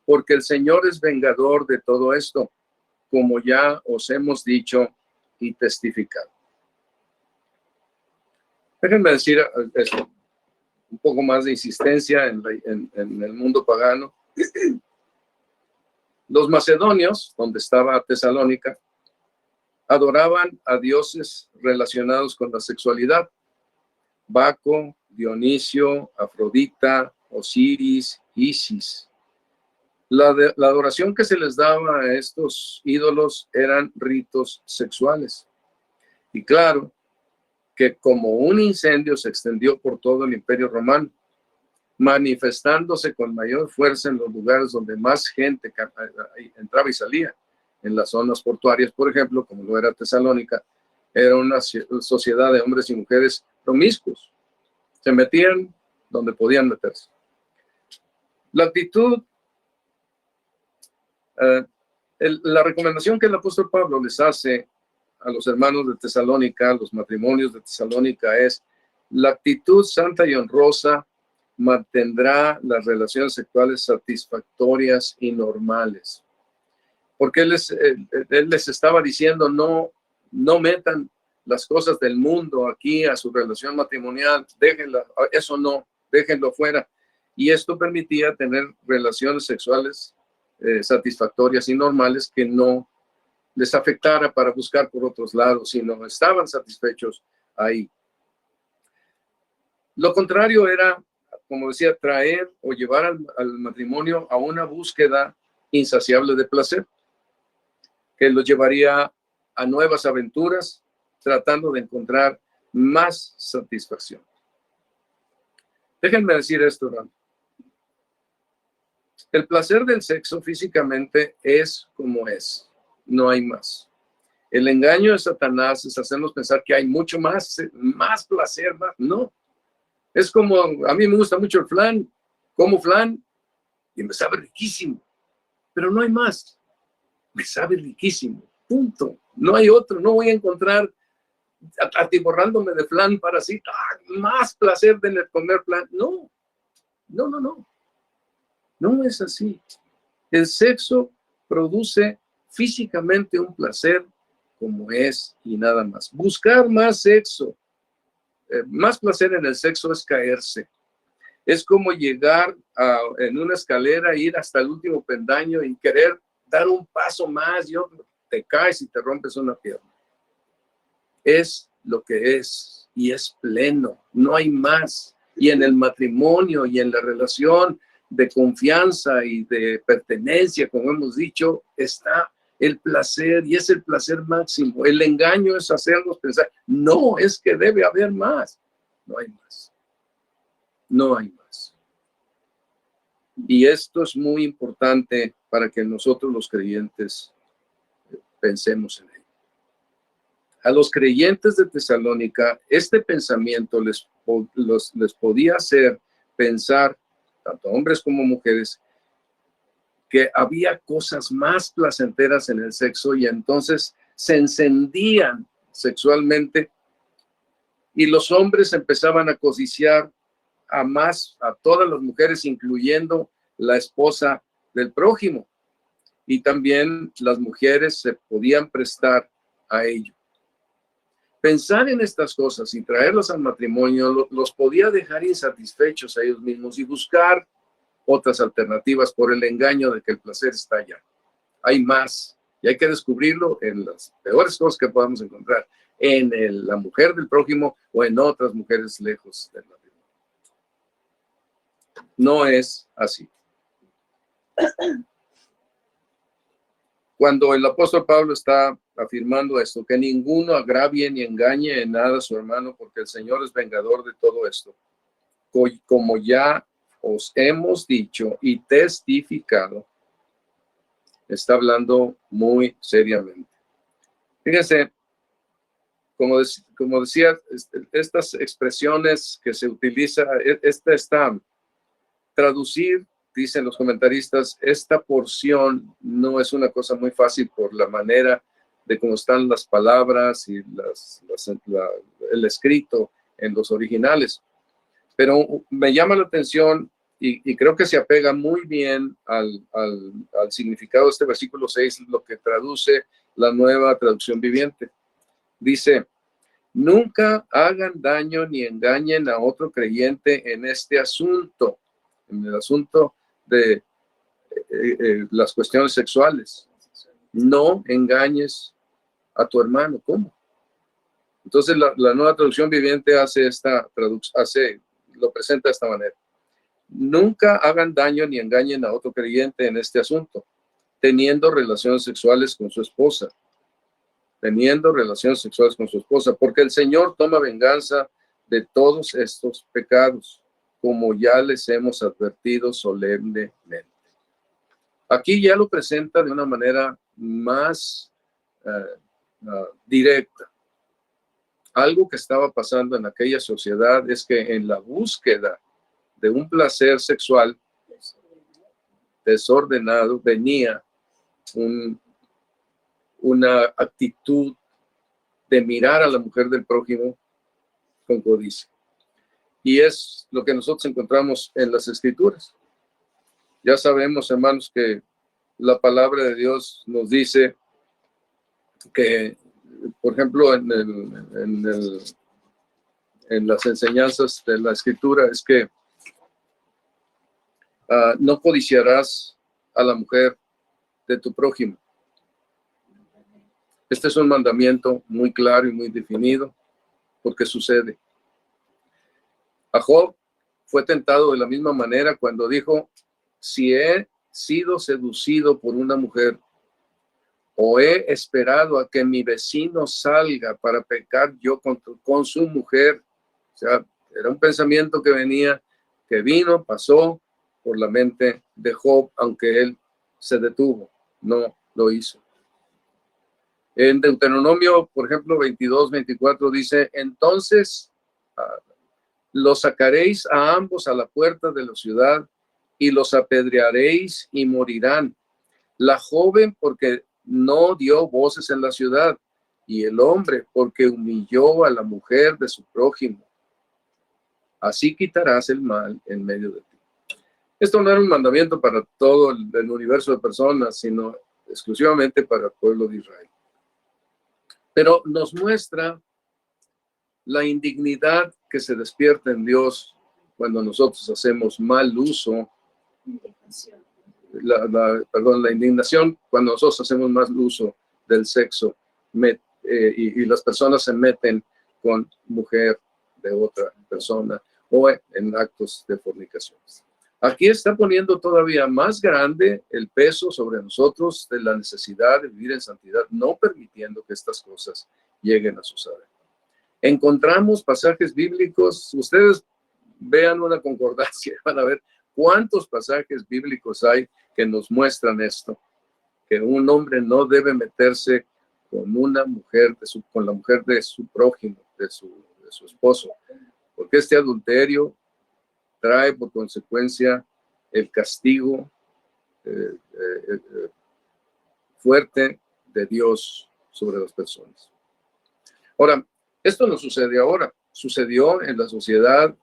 porque el Señor es vengador de todo esto, como ya os hemos dicho y testificado. Déjenme decir esto, un poco más de insistencia en el mundo pagano. Los macedonios, donde estaba Tesalónica, adoraban a dioses relacionados con la sexualidad. Baco, Dionisio, Afrodita, Osiris, Isis. La adoración que se les daba a estos ídolos eran ritos sexuales. Y claro, que como un incendio se extendió por todo el Imperio Romano, manifestándose con mayor fuerza en los lugares donde más gente entraba y salía. En las zonas portuarias, por ejemplo, como lo era Tesalónica, era una sociedad de hombres y mujeres promiscuos. Se metían donde podían meterse. La actitud, la recomendación que el apóstol Pablo les hace a los hermanos de Tesalónica, a los matrimonios de Tesalónica, es la actitud santa y honrosa mantendrá las relaciones sexuales satisfactorias y normales. Porque él les estaba diciendo, no metan las cosas del mundo aquí a su relación matrimonial, déjenla, eso no, déjenlo fuera. Y esto permitía tener relaciones sexuales satisfactorias y normales que no les afectara para buscar por otros lados, sino estaban satisfechos ahí. Lo contrario era, como decía, traer o llevar al matrimonio a una búsqueda insaciable de placer, que los llevaría a nuevas aventuras, tratando de encontrar más satisfacción. Déjenme decir esto, ¿no? El placer del sexo físicamente es como es, no hay más. El engaño de Satanás es hacernos pensar que hay mucho más placer, más. No. Es como, a mí me gusta mucho el flan, como flan y me sabe riquísimo, pero no hay más. Me sabe riquísimo, punto. No hay otro, no voy a encontrar atiborrándome de flan para así, más placer de comer flan. No, no, no, no. No es así. El sexo produce físicamente un placer como es y nada más. Buscar más sexo, más placer en el sexo es caerse. Es como llegar en una escalera, ir hasta el último peldaño y querer dar un paso más y otro. Te caes y te rompes una pierna. Es lo que es y es pleno, no hay más. Y en el matrimonio y en la relación de confianza y de pertenencia, como hemos dicho, está el placer y es el placer máximo. El engaño es hacernos pensar, no, es que debe haber más. No hay más. No hay más. Y esto es muy importante para que nosotros los creyentes pensemos en ello. A los creyentes de Tesalónica, este pensamiento les podía hacer pensar, tanto hombres como mujeres, que había cosas más placenteras en el sexo y entonces se encendían sexualmente y los hombres empezaban a codiciar a todas las mujeres, incluyendo la esposa del prójimo. Y también las mujeres se podían prestar a ello. Pensar en estas cosas y traerlas al matrimonio los podía dejar insatisfechos a ellos mismos y buscar otras alternativas por el engaño de que el placer está allá. Hay más y hay que descubrirlo en las peores cosas que podamos encontrar, en la mujer del prójimo o en otras mujeres lejos del matrimonio. No es así. Cuando el apóstol Pablo está afirmando esto, que ninguno agravie ni engañe en nada a su hermano, porque el Señor es vengador de todo esto, como ya os hemos dicho y testificado, está hablando muy seriamente. Fíjense, como decía, estas expresiones que se utiliza, está traducir, dicen los comentaristas, esta porción no es una cosa muy fácil por la manera de cómo están las palabras y el escrito en los originales. Pero me llama la atención y creo que se apega muy bien al significado de este versículo 6, lo que traduce la Nueva Traducción Viviente. Dice, nunca hagan daño ni engañen a otro creyente en este asunto, en el asunto de las cuestiones sexuales. No engañes a tu hermano. ¿Cómo? Entonces la Nueva Traducción Viviente lo presenta de esta manera. Nunca hagan daño ni engañen a otro creyente en este asunto, teniendo relaciones sexuales con su esposa. Teniendo relaciones sexuales con su esposa, porque el Señor toma venganza de todos estos pecados, como ya les hemos advertido solemnemente. Aquí ya lo presenta de una manera más directa. Algo que estaba pasando en aquella sociedad es que en la búsqueda de un placer sexual desordenado venía una actitud de mirar a la mujer del prójimo con codicia. Y es lo que nosotros encontramos en las Escrituras. Ya sabemos, hermanos, que la palabra de Dios nos dice que, por ejemplo, en las enseñanzas de la Escritura, es que no codiciarás a la mujer de tu prójimo. Este es un mandamiento muy claro y muy definido, porque sucede. A Job fue tentado de la misma manera cuando dijo: si he sido seducido por una mujer, o he esperado a que mi vecino salga para pecar yo con su mujer. O sea, era un pensamiento que vino, pasó por la mente de Job, aunque él se detuvo, no lo hizo. En Deuteronomio, por ejemplo, 22-24 dice: entonces los sacaréis a ambos a la puerta de la ciudad y los apedrearéis y morirán. La joven porque no dio voces en la ciudad, y el hombre porque humilló a la mujer de su prójimo. Así quitarás el mal en medio de ti. Esto no era un mandamiento para todo el universo de personas, sino exclusivamente para el pueblo de Israel. Pero nos muestra la indignidad que se despierta en Dios cuando nosotros hacemos mal uso, la indignación cuando nosotros hacemos mal uso del sexo y las personas se meten con mujer de otra persona o en actos de fornicación. Aquí está poniendo todavía más grande el peso sobre nosotros de la necesidad de vivir en santidad, no permitiendo que estas cosas lleguen a suceder. Encontramos pasajes bíblicos, ustedes vean una concordancia, van a ver cuántos pasajes bíblicos hay que nos muestran esto, que un hombre no debe meterse con una mujer, con la mujer de su prójimo, de su esposo, porque este adulterio trae por consecuencia el castigo fuerte de Dios sobre las personas. Ahora, esto no sucede ahora, sucedió en la sociedad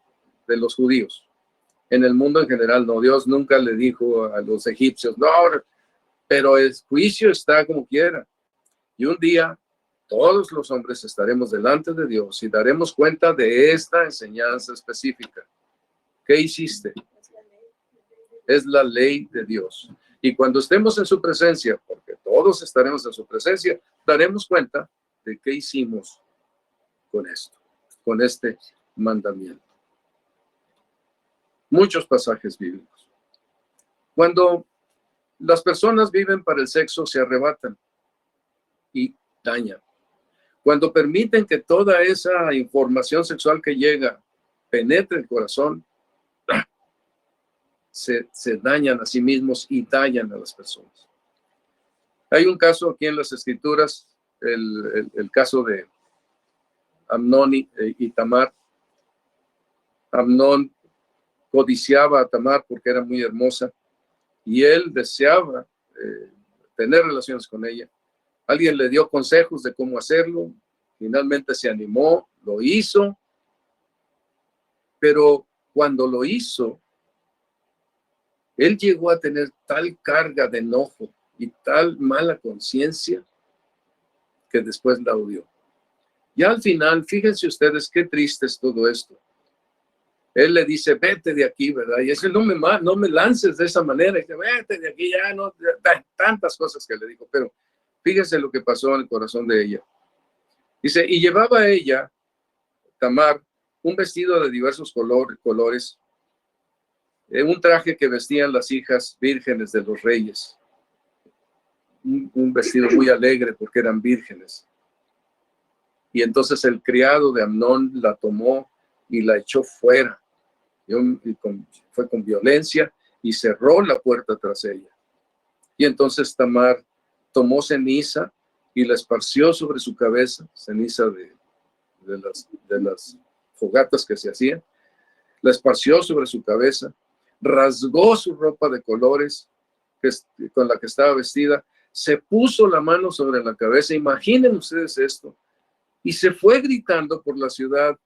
de los judíos. En el mundo en general, no, Dios nunca le dijo a los egipcios: no, pero el juicio está como quiera. Y un día, todos los hombres estaremos delante de Dios y daremos cuenta de esta enseñanza específica. ¿Qué hiciste? Es la ley de Dios. Y cuando estemos en su presencia, porque todos estaremos en su presencia, daremos cuenta de qué hicimos con esto, con este mandamiento. Muchos pasajes bíblicos. Cuando las personas viven para el sexo, se arrebatan y dañan. Cuando permiten que toda esa información sexual que llega penetre el corazón, se dañan a sí mismos y dañan a las personas. Hay un caso aquí en las Escrituras, el caso de Amnón y Tamar. Amnón codiciaba a Tamar porque era muy hermosa y él deseaba tener relaciones con ella. Alguien le dio consejos de cómo hacerlo, finalmente se animó, lo hizo, pero cuando lo hizo, él llegó a tener tal carga de enojo y tal mala conciencia que después la odió. Ya al final, fíjense ustedes qué triste es todo esto. Él le dice: vete de aquí, ¿verdad? Y dice: no me lances de esa manera. Y dice: vete de aquí, ya no. Tantas cosas que le dijo, pero fíjense lo que pasó en el corazón de ella. Dice: y llevaba a ella, Tamar, un vestido de diversos colores, un traje que vestían las hijas vírgenes de los reyes, un vestido muy alegre porque eran vírgenes. Y entonces el criado de Amnón la tomó y la echó fuera. Fue con violencia y cerró la puerta tras ella. Y entonces Tamar tomó ceniza y la esparció sobre su cabeza, ceniza de las fogatas que se hacían, la esparció sobre su cabeza, rasgó su ropa de colores con la que estaba vestida, se puso la mano sobre la cabeza, imaginen ustedes esto, y se fue gritando por la ciudad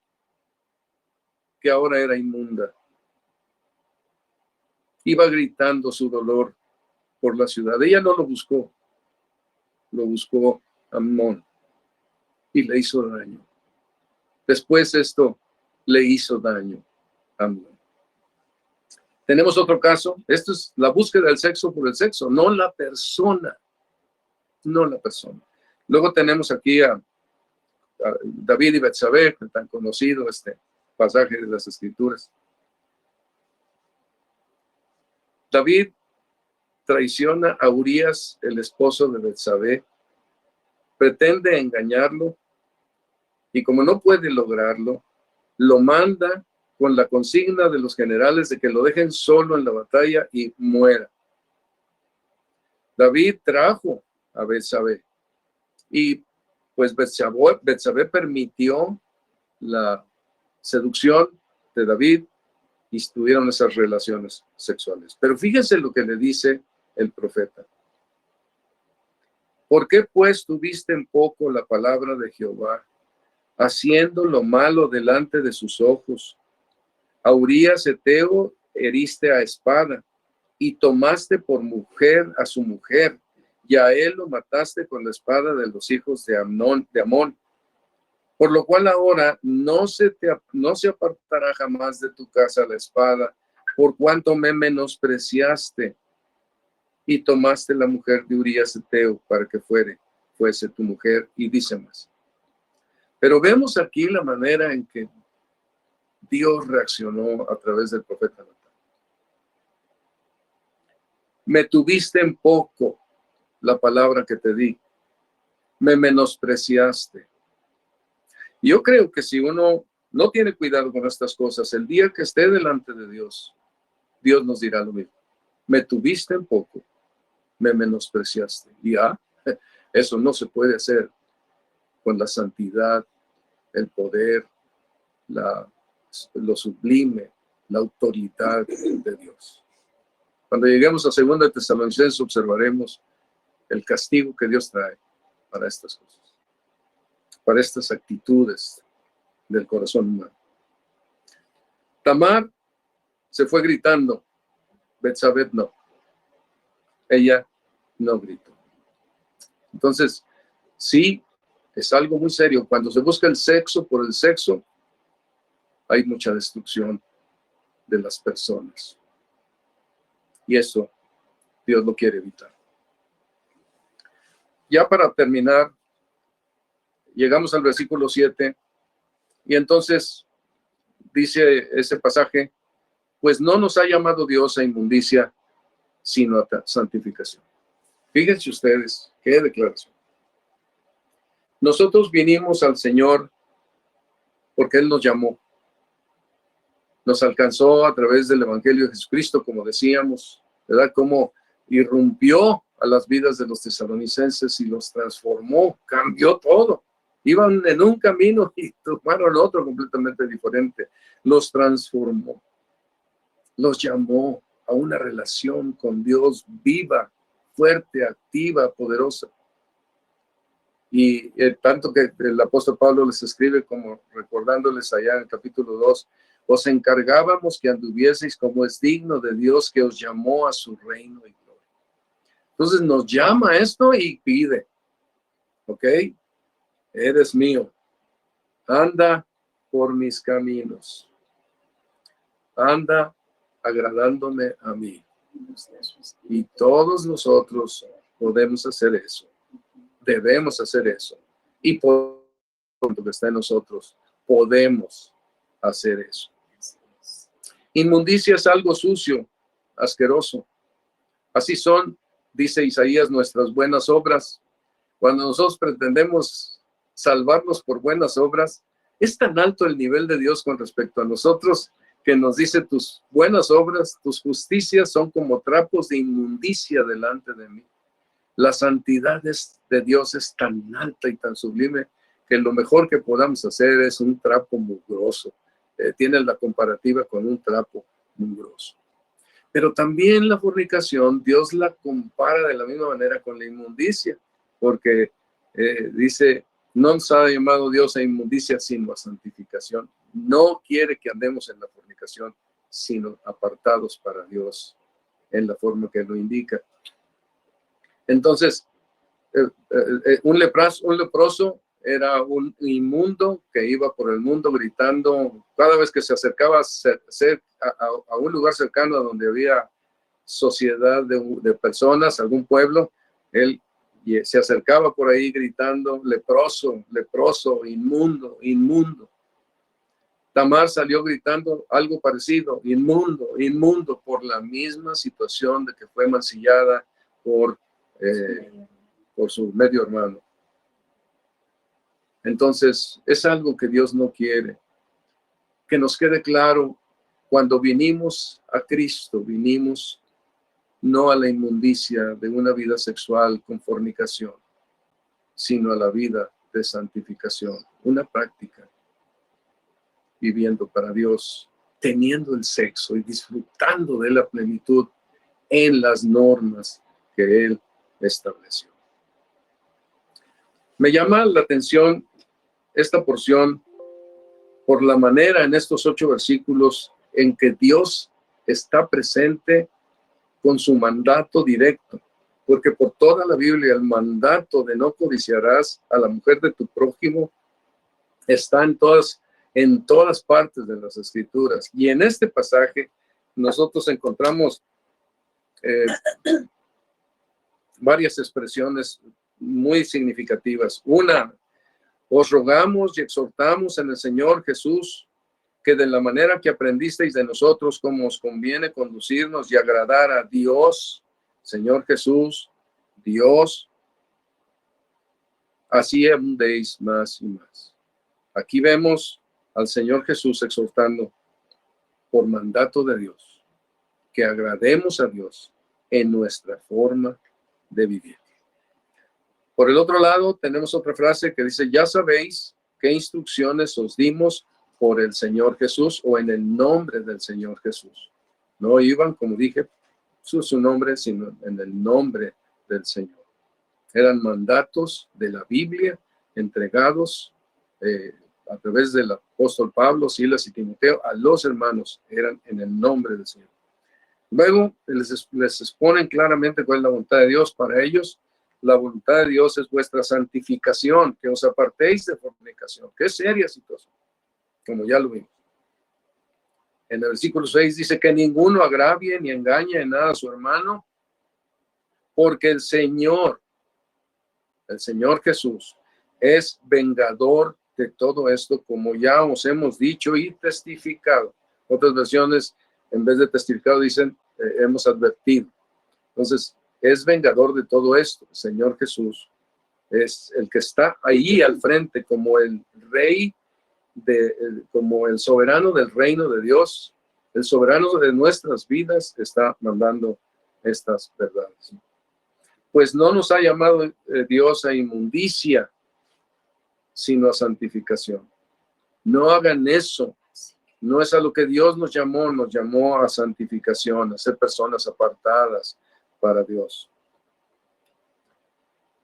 que ahora era inmunda. Iba gritando su dolor por la ciudad. Ella no lo buscó Amnón y le hizo daño. Después esto le hizo daño a Amnón. Tenemos otro caso. Esto es la búsqueda del sexo por el sexo, no la persona. No la persona. Luego tenemos aquí a David y Betsabé, tan conocido este pasaje de las Escrituras. David traiciona a Urías, el esposo de Betsabé, pretende engañarlo y como no puede lograrlo, lo manda con la consigna de los generales de que lo dejen solo en la batalla y muera. David trajo a Betsabé y pues Betsabé permitió la seducción de David y tuvieron esas relaciones sexuales. Pero fíjense lo que le dice el profeta. ¿Por qué pues tuviste en poco la palabra de Jehová, haciendo lo malo delante de sus ojos? A Urías Heteo heriste a espada y tomaste por mujer a su mujer, y a él lo mataste con la espada de los hijos de Amón. Por lo cual ahora no se apartará jamás de tu casa la espada, por cuanto me menospreciaste y tomaste la mujer de Urías Heteo para que fuese tu mujer, y dice más. Pero vemos aquí la manera en que Dios reaccionó a través del profeta Natán. Me tuviste en poco la palabra que te di, me menospreciaste. Yo creo que si uno no tiene cuidado con estas cosas, el día que esté delante de Dios, Dios nos dirá lo mismo. Me tuviste en poco, me menospreciaste. Y eso no se puede hacer con la santidad, el poder, lo sublime, la autoridad de Dios. Cuando lleguemos a 2 Tesalonicenses observaremos el castigo que Dios trae para estas cosas, para estas actitudes del corazón humano. Tamar se fue gritando, Betsabé no. Ella no gritó. Entonces, sí, es algo muy serio. Cuando se busca el sexo por el sexo, hay mucha destrucción de las personas. Y eso Dios lo quiere evitar. Ya para terminar, llegamos al versículo 7, y entonces dice ese pasaje, pues no nos ha llamado Dios a inmundicia, sino a santificación. Fíjense ustedes, qué declaración. Nosotros vinimos al Señor porque Él nos llamó. Nos alcanzó a través del Evangelio de Jesucristo, como decíamos, ¿verdad? Cómo irrumpió a las vidas de los tesalonicenses y los transformó, cambió todo. Iban en un camino y tomaron otro completamente diferente. Los transformó, los llamó a una relación con Dios viva, fuerte, activa, poderosa. Y tanto que el apóstol Pablo les escribe como recordándoles allá en el capítulo 2, os encargábamos que anduvieseis como es digno de Dios que os llamó a su reino y gloria. Entonces nos llama esto y pide, ¿ok? Eres mío, anda por mis caminos, anda agradándome a mí. Y todos nosotros podemos hacer eso, debemos hacer eso. Y por lo que está en nosotros, podemos hacer eso. Inmundicia es algo sucio, asqueroso. Así son, dice Isaías, nuestras buenas obras. Cuando nosotros pretendemos salvarnos por buenas obras, es tan alto el nivel de Dios con respecto a nosotros que nos dice: tus buenas obras, tus justicias son como trapos de inmundicia delante de mí. La santidad de Dios es tan alta y tan sublime que lo mejor que podamos hacer es un trapo mugroso. Tiene la comparativa con un trapo mugroso. Pero también la fornicación, Dios la compara de la misma manera con la inmundicia, porque dice: no nos ha llamado Dios a inmundicia, sino a santificación. No quiere que andemos en la fornicación, sino apartados para Dios, en la forma que lo indica. Entonces, un leproso era un inmundo que iba por el mundo gritando cada vez que se acercaba a un lugar cercano a donde había sociedad de personas, algún pueblo. Él se acercaba por ahí gritando: leproso, leproso, inmundo, inmundo. Tamar salió gritando algo parecido: inmundo, inmundo, por la misma situación de que fue mancillada por su medio hermano. Entonces, es algo que Dios no quiere. Que nos quede claro, cuando vinimos a Cristo, vinimos no a la inmundicia de una vida sexual con fornicación, sino a la vida de santificación, una práctica, viviendo para Dios, teniendo el sexo y disfrutando de la plenitud en las normas que Él estableció. Me llama la atención esta porción por la manera en estos 8 versículos en que Dios está presente con su mandato directo, porque por toda la Biblia el mandato de no codiciarás a la mujer de tu prójimo está en todas partes de las Escrituras. Y en este pasaje nosotros encontramos varias expresiones muy significativas. Una: os rogamos y exhortamos en el Señor Jesús que de la manera que aprendisteis de nosotros cómo os conviene conducirnos y agradar a Dios, Señor Jesús, Dios, así abundéis más y más. Aquí vemos al Señor Jesús exhortando por mandato de Dios que agrademos a Dios en nuestra forma de vivir. Por el otro lado, tenemos otra frase que dice: ya sabéis qué instrucciones os dimos por el Señor Jesús, o en el nombre del Señor Jesús. No iban, como dije, su nombre, sino en el nombre del Señor. Eran mandatos de la Biblia entregados a través del apóstol Pablo, Silas y Timoteo a los hermanos. Eran en el nombre del Señor. Luego les exponen claramente cuál es la voluntad de Dios para ellos. La voluntad de Dios es vuestra santificación, que os apartéis de fornicación. Qué seria situación, como ya lo vimos. En el versículo 6 dice: que ninguno agravie ni engañe en nada a su hermano, porque el Señor Jesús, es vengador de todo esto, como ya os hemos dicho y testificado. Otras versiones, en vez de testificado, dicen hemos advertido. Entonces, es vengador de todo esto. El Señor Jesús es el que está ahí al frente como el rey, como el soberano del reino de Dios, el soberano de nuestras vidas, está mandando estas verdades. Pues no nos ha llamado Dios a inmundicia, sino a santificación. No hagan eso. No es a lo que Dios nos llamó a santificación, a ser personas apartadas para Dios.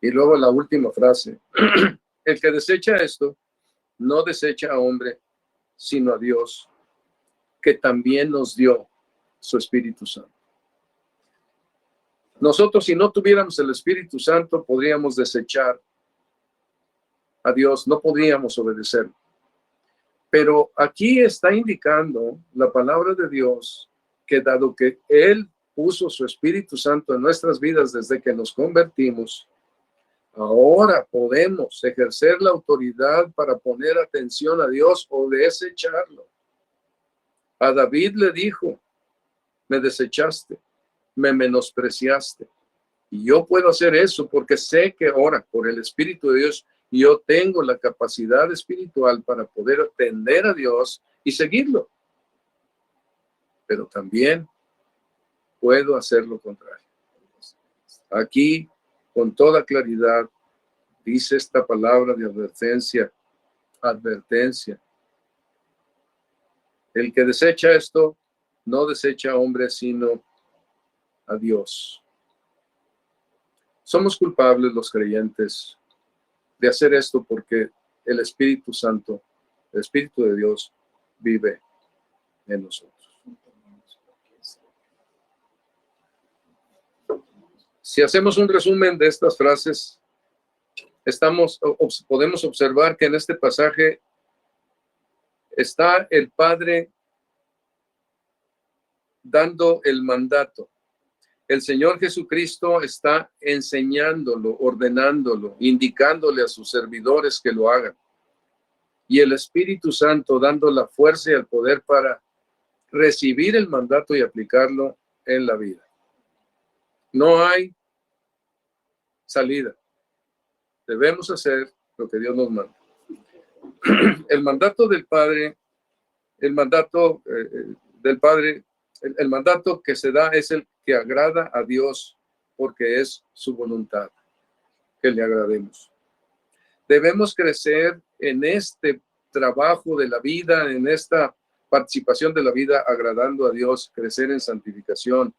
Y luego la última frase: el que desecha esto, no desecha a hombre, sino a Dios, que también nos dio su Espíritu Santo. Nosotros, si no tuviéramos el Espíritu Santo, podríamos desechar a Dios, no podríamos obedecer. Pero aquí está indicando la palabra de Dios que, dado que Él puso su Espíritu Santo en nuestras vidas desde que nos convertimos, ahora podemos ejercer la autoridad para poner atención a Dios o desecharlo. A David le dijo, me desechaste, me menospreciaste. Y yo puedo hacer eso porque sé que ahora, por el Espíritu de Dios, yo tengo la capacidad espiritual para poder atender a Dios y seguirlo. Pero también puedo hacer lo contrario. Aquí, con toda claridad, dice esta palabra de advertencia. El que desecha esto, no desecha a hombre, sino a Dios. Somos culpables los creyentes de hacer esto porque el Espíritu Santo, el Espíritu de Dios, vive en nosotros. Si hacemos un resumen de estas frases, podemos observar que en este pasaje está el Padre dando el mandato. El Señor Jesucristo está enseñándolo, ordenándolo, indicándole a sus servidores que lo hagan. Y el Espíritu Santo dando la fuerza y el poder para recibir el mandato y aplicarlo en la vida. No hay salida. Debemos hacer lo que Dios nos manda. El mandato del Padre, el mandato que se da es el que agrada a Dios porque es su voluntad que le agrademos. Debemos crecer en este trabajo de la vida, en esta participación de la vida agradando a Dios, crecer en santificación,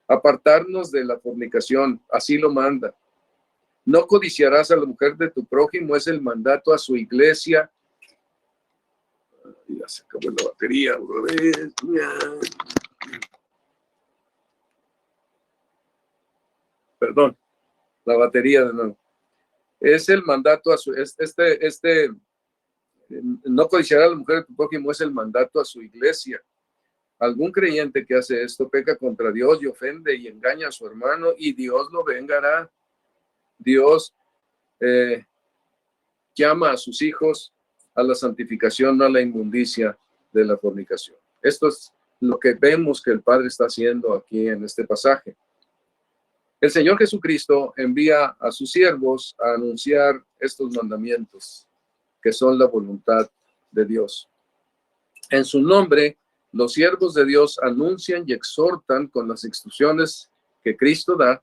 apartarnos de la fornicación, así lo manda. No codiciarás a la mujer de tu prójimo, es el mandato a su iglesia. Ya se acabó la batería otra vez. Perdón, la batería de nuevo. Es el mandato a su, no codiciará a la mujer de tu prójimo, es el mandato a su iglesia. Algún creyente que hace esto peca contra Dios y ofende y engaña a su hermano y Dios lo vengará. Dios llama a sus hijos a la santificación, no a la inmundicia de la fornicación. Esto es lo que vemos que el Padre está haciendo aquí en este pasaje. El Señor Jesucristo envía a sus siervos a anunciar estos mandamientos, que son la voluntad de Dios. En su nombre, los siervos de Dios anuncian y exhortan con las instrucciones que Cristo da,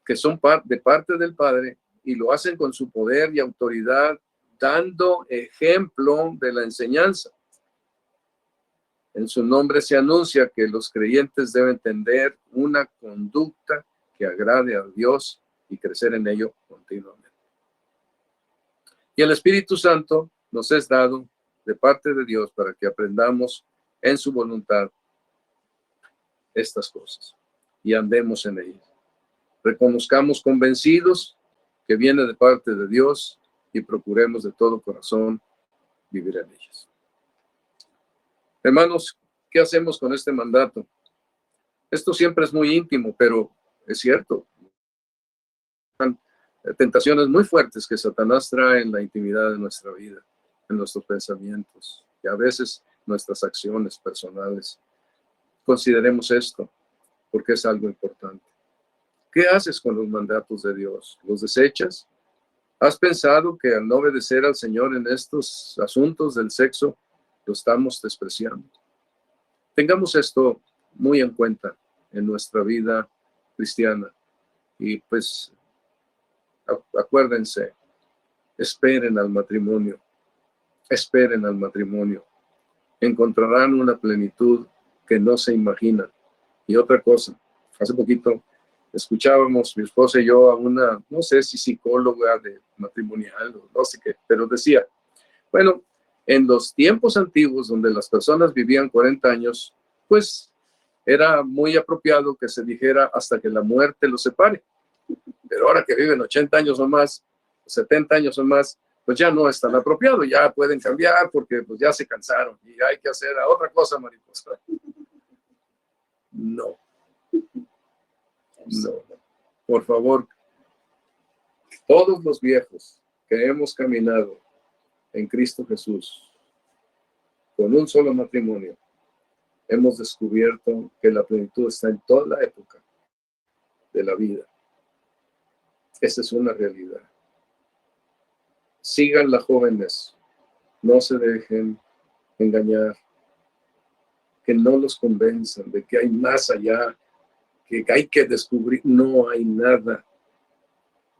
que son de parte del Padre, y lo hacen con su poder y autoridad, dando ejemplo de la enseñanza. En su nombre se anuncia que los creyentes deben tener una conducta que agrade a Dios y crecer en ello continuamente. Y el Espíritu Santo nos es dado de parte de Dios para que aprendamos en su voluntad estas cosas y andemos en ellas. Reconozcamos convencidos que viene de parte de Dios y procuremos de todo corazón vivir en ellas. Hermanos, ¿qué hacemos con este mandato? Esto siempre es muy íntimo, pero es cierto. Tentaciones muy fuertes que Satanás trae en la intimidad de nuestra vida, en nuestros pensamientos y a veces nuestras acciones personales. Consideremos esto, porque es algo importante. ¿Qué haces con los mandatos de Dios? ¿Los desechas? ¿Has pensado que al no obedecer al Señor en estos asuntos del sexo, lo estamos despreciando? Tengamos esto muy en cuenta en nuestra vida cristiana. Y pues, acuérdense, esperen al matrimonio. Esperen al matrimonio. Encontrarán una plenitud que no se imaginan. Y otra cosa, hace poquito escuchábamos mi esposa y yo a una, no sé si psicóloga de matrimonial o no sé qué, pero decía, bueno, en los tiempos antiguos donde las personas vivían 40 años, pues era muy apropiado que se dijera hasta que la muerte los separe. Pero ahora que viven 80 años o más, 70 años o más, pues ya no es tan apropiado, ya pueden cambiar porque pues ya se cansaron y hay que hacer otra cosa, mariposa. No. No, por favor, todos los viejos que hemos caminado en Cristo Jesús con un solo matrimonio, hemos descubierto que la plenitud está en toda la época de la vida. Esta es una realidad. Sigan las jóvenes, no se dejen engañar, que no los convenzan de que hay más allá, que hay que descubrir. No hay nada.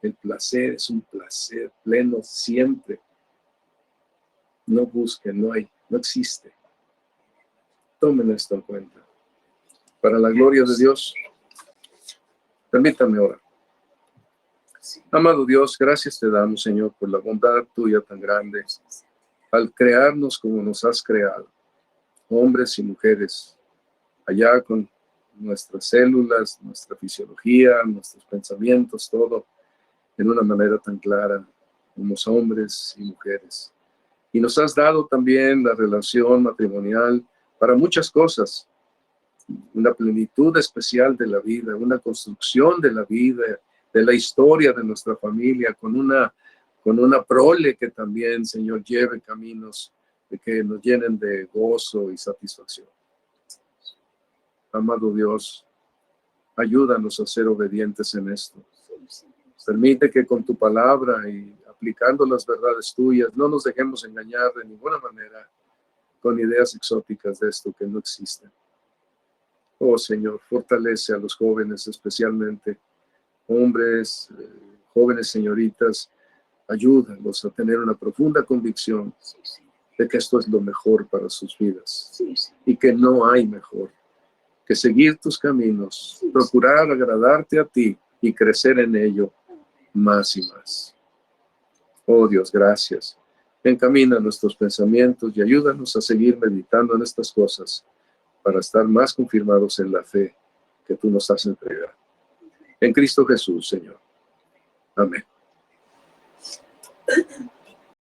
El placer es un placer pleno siempre. No busquen, no existe. Tomen esto en cuenta. Para la gloria de Dios, permítame orar. Amado Dios, gracias te damos, Señor, por la bondad tuya tan grande, al crearnos como nos has creado, hombres y mujeres, allá con nuestras células, nuestra fisiología, nuestros pensamientos, todo en una manera tan clara, como hombres y mujeres. Y nos has dado también la relación matrimonial para muchas cosas, una plenitud especial de la vida, una construcción de la vida, de la historia de nuestra familia, con una prole que también, Señor, lleve caminos que nos llenen de gozo y satisfacción. Amado Dios, ayúdanos a ser obedientes en esto. Permite que con tu palabra y aplicando las verdades tuyas, no nos dejemos engañar de ninguna manera con ideas exóticas de esto que no existen. Oh Señor, fortalece a los jóvenes, especialmente hombres, jóvenes señoritas, ayúdalos a tener una profunda convicción de que esto es lo mejor para sus vidas y que no hay mejor que seguir tus caminos, procurar agradarte a ti y crecer en ello más y más. Oh Dios, gracias. Encamina nuestros pensamientos y ayúdanos a seguir meditando en estas cosas para estar más confirmados en la fe que tú nos has entregado. En Cristo Jesús, Señor. Amén.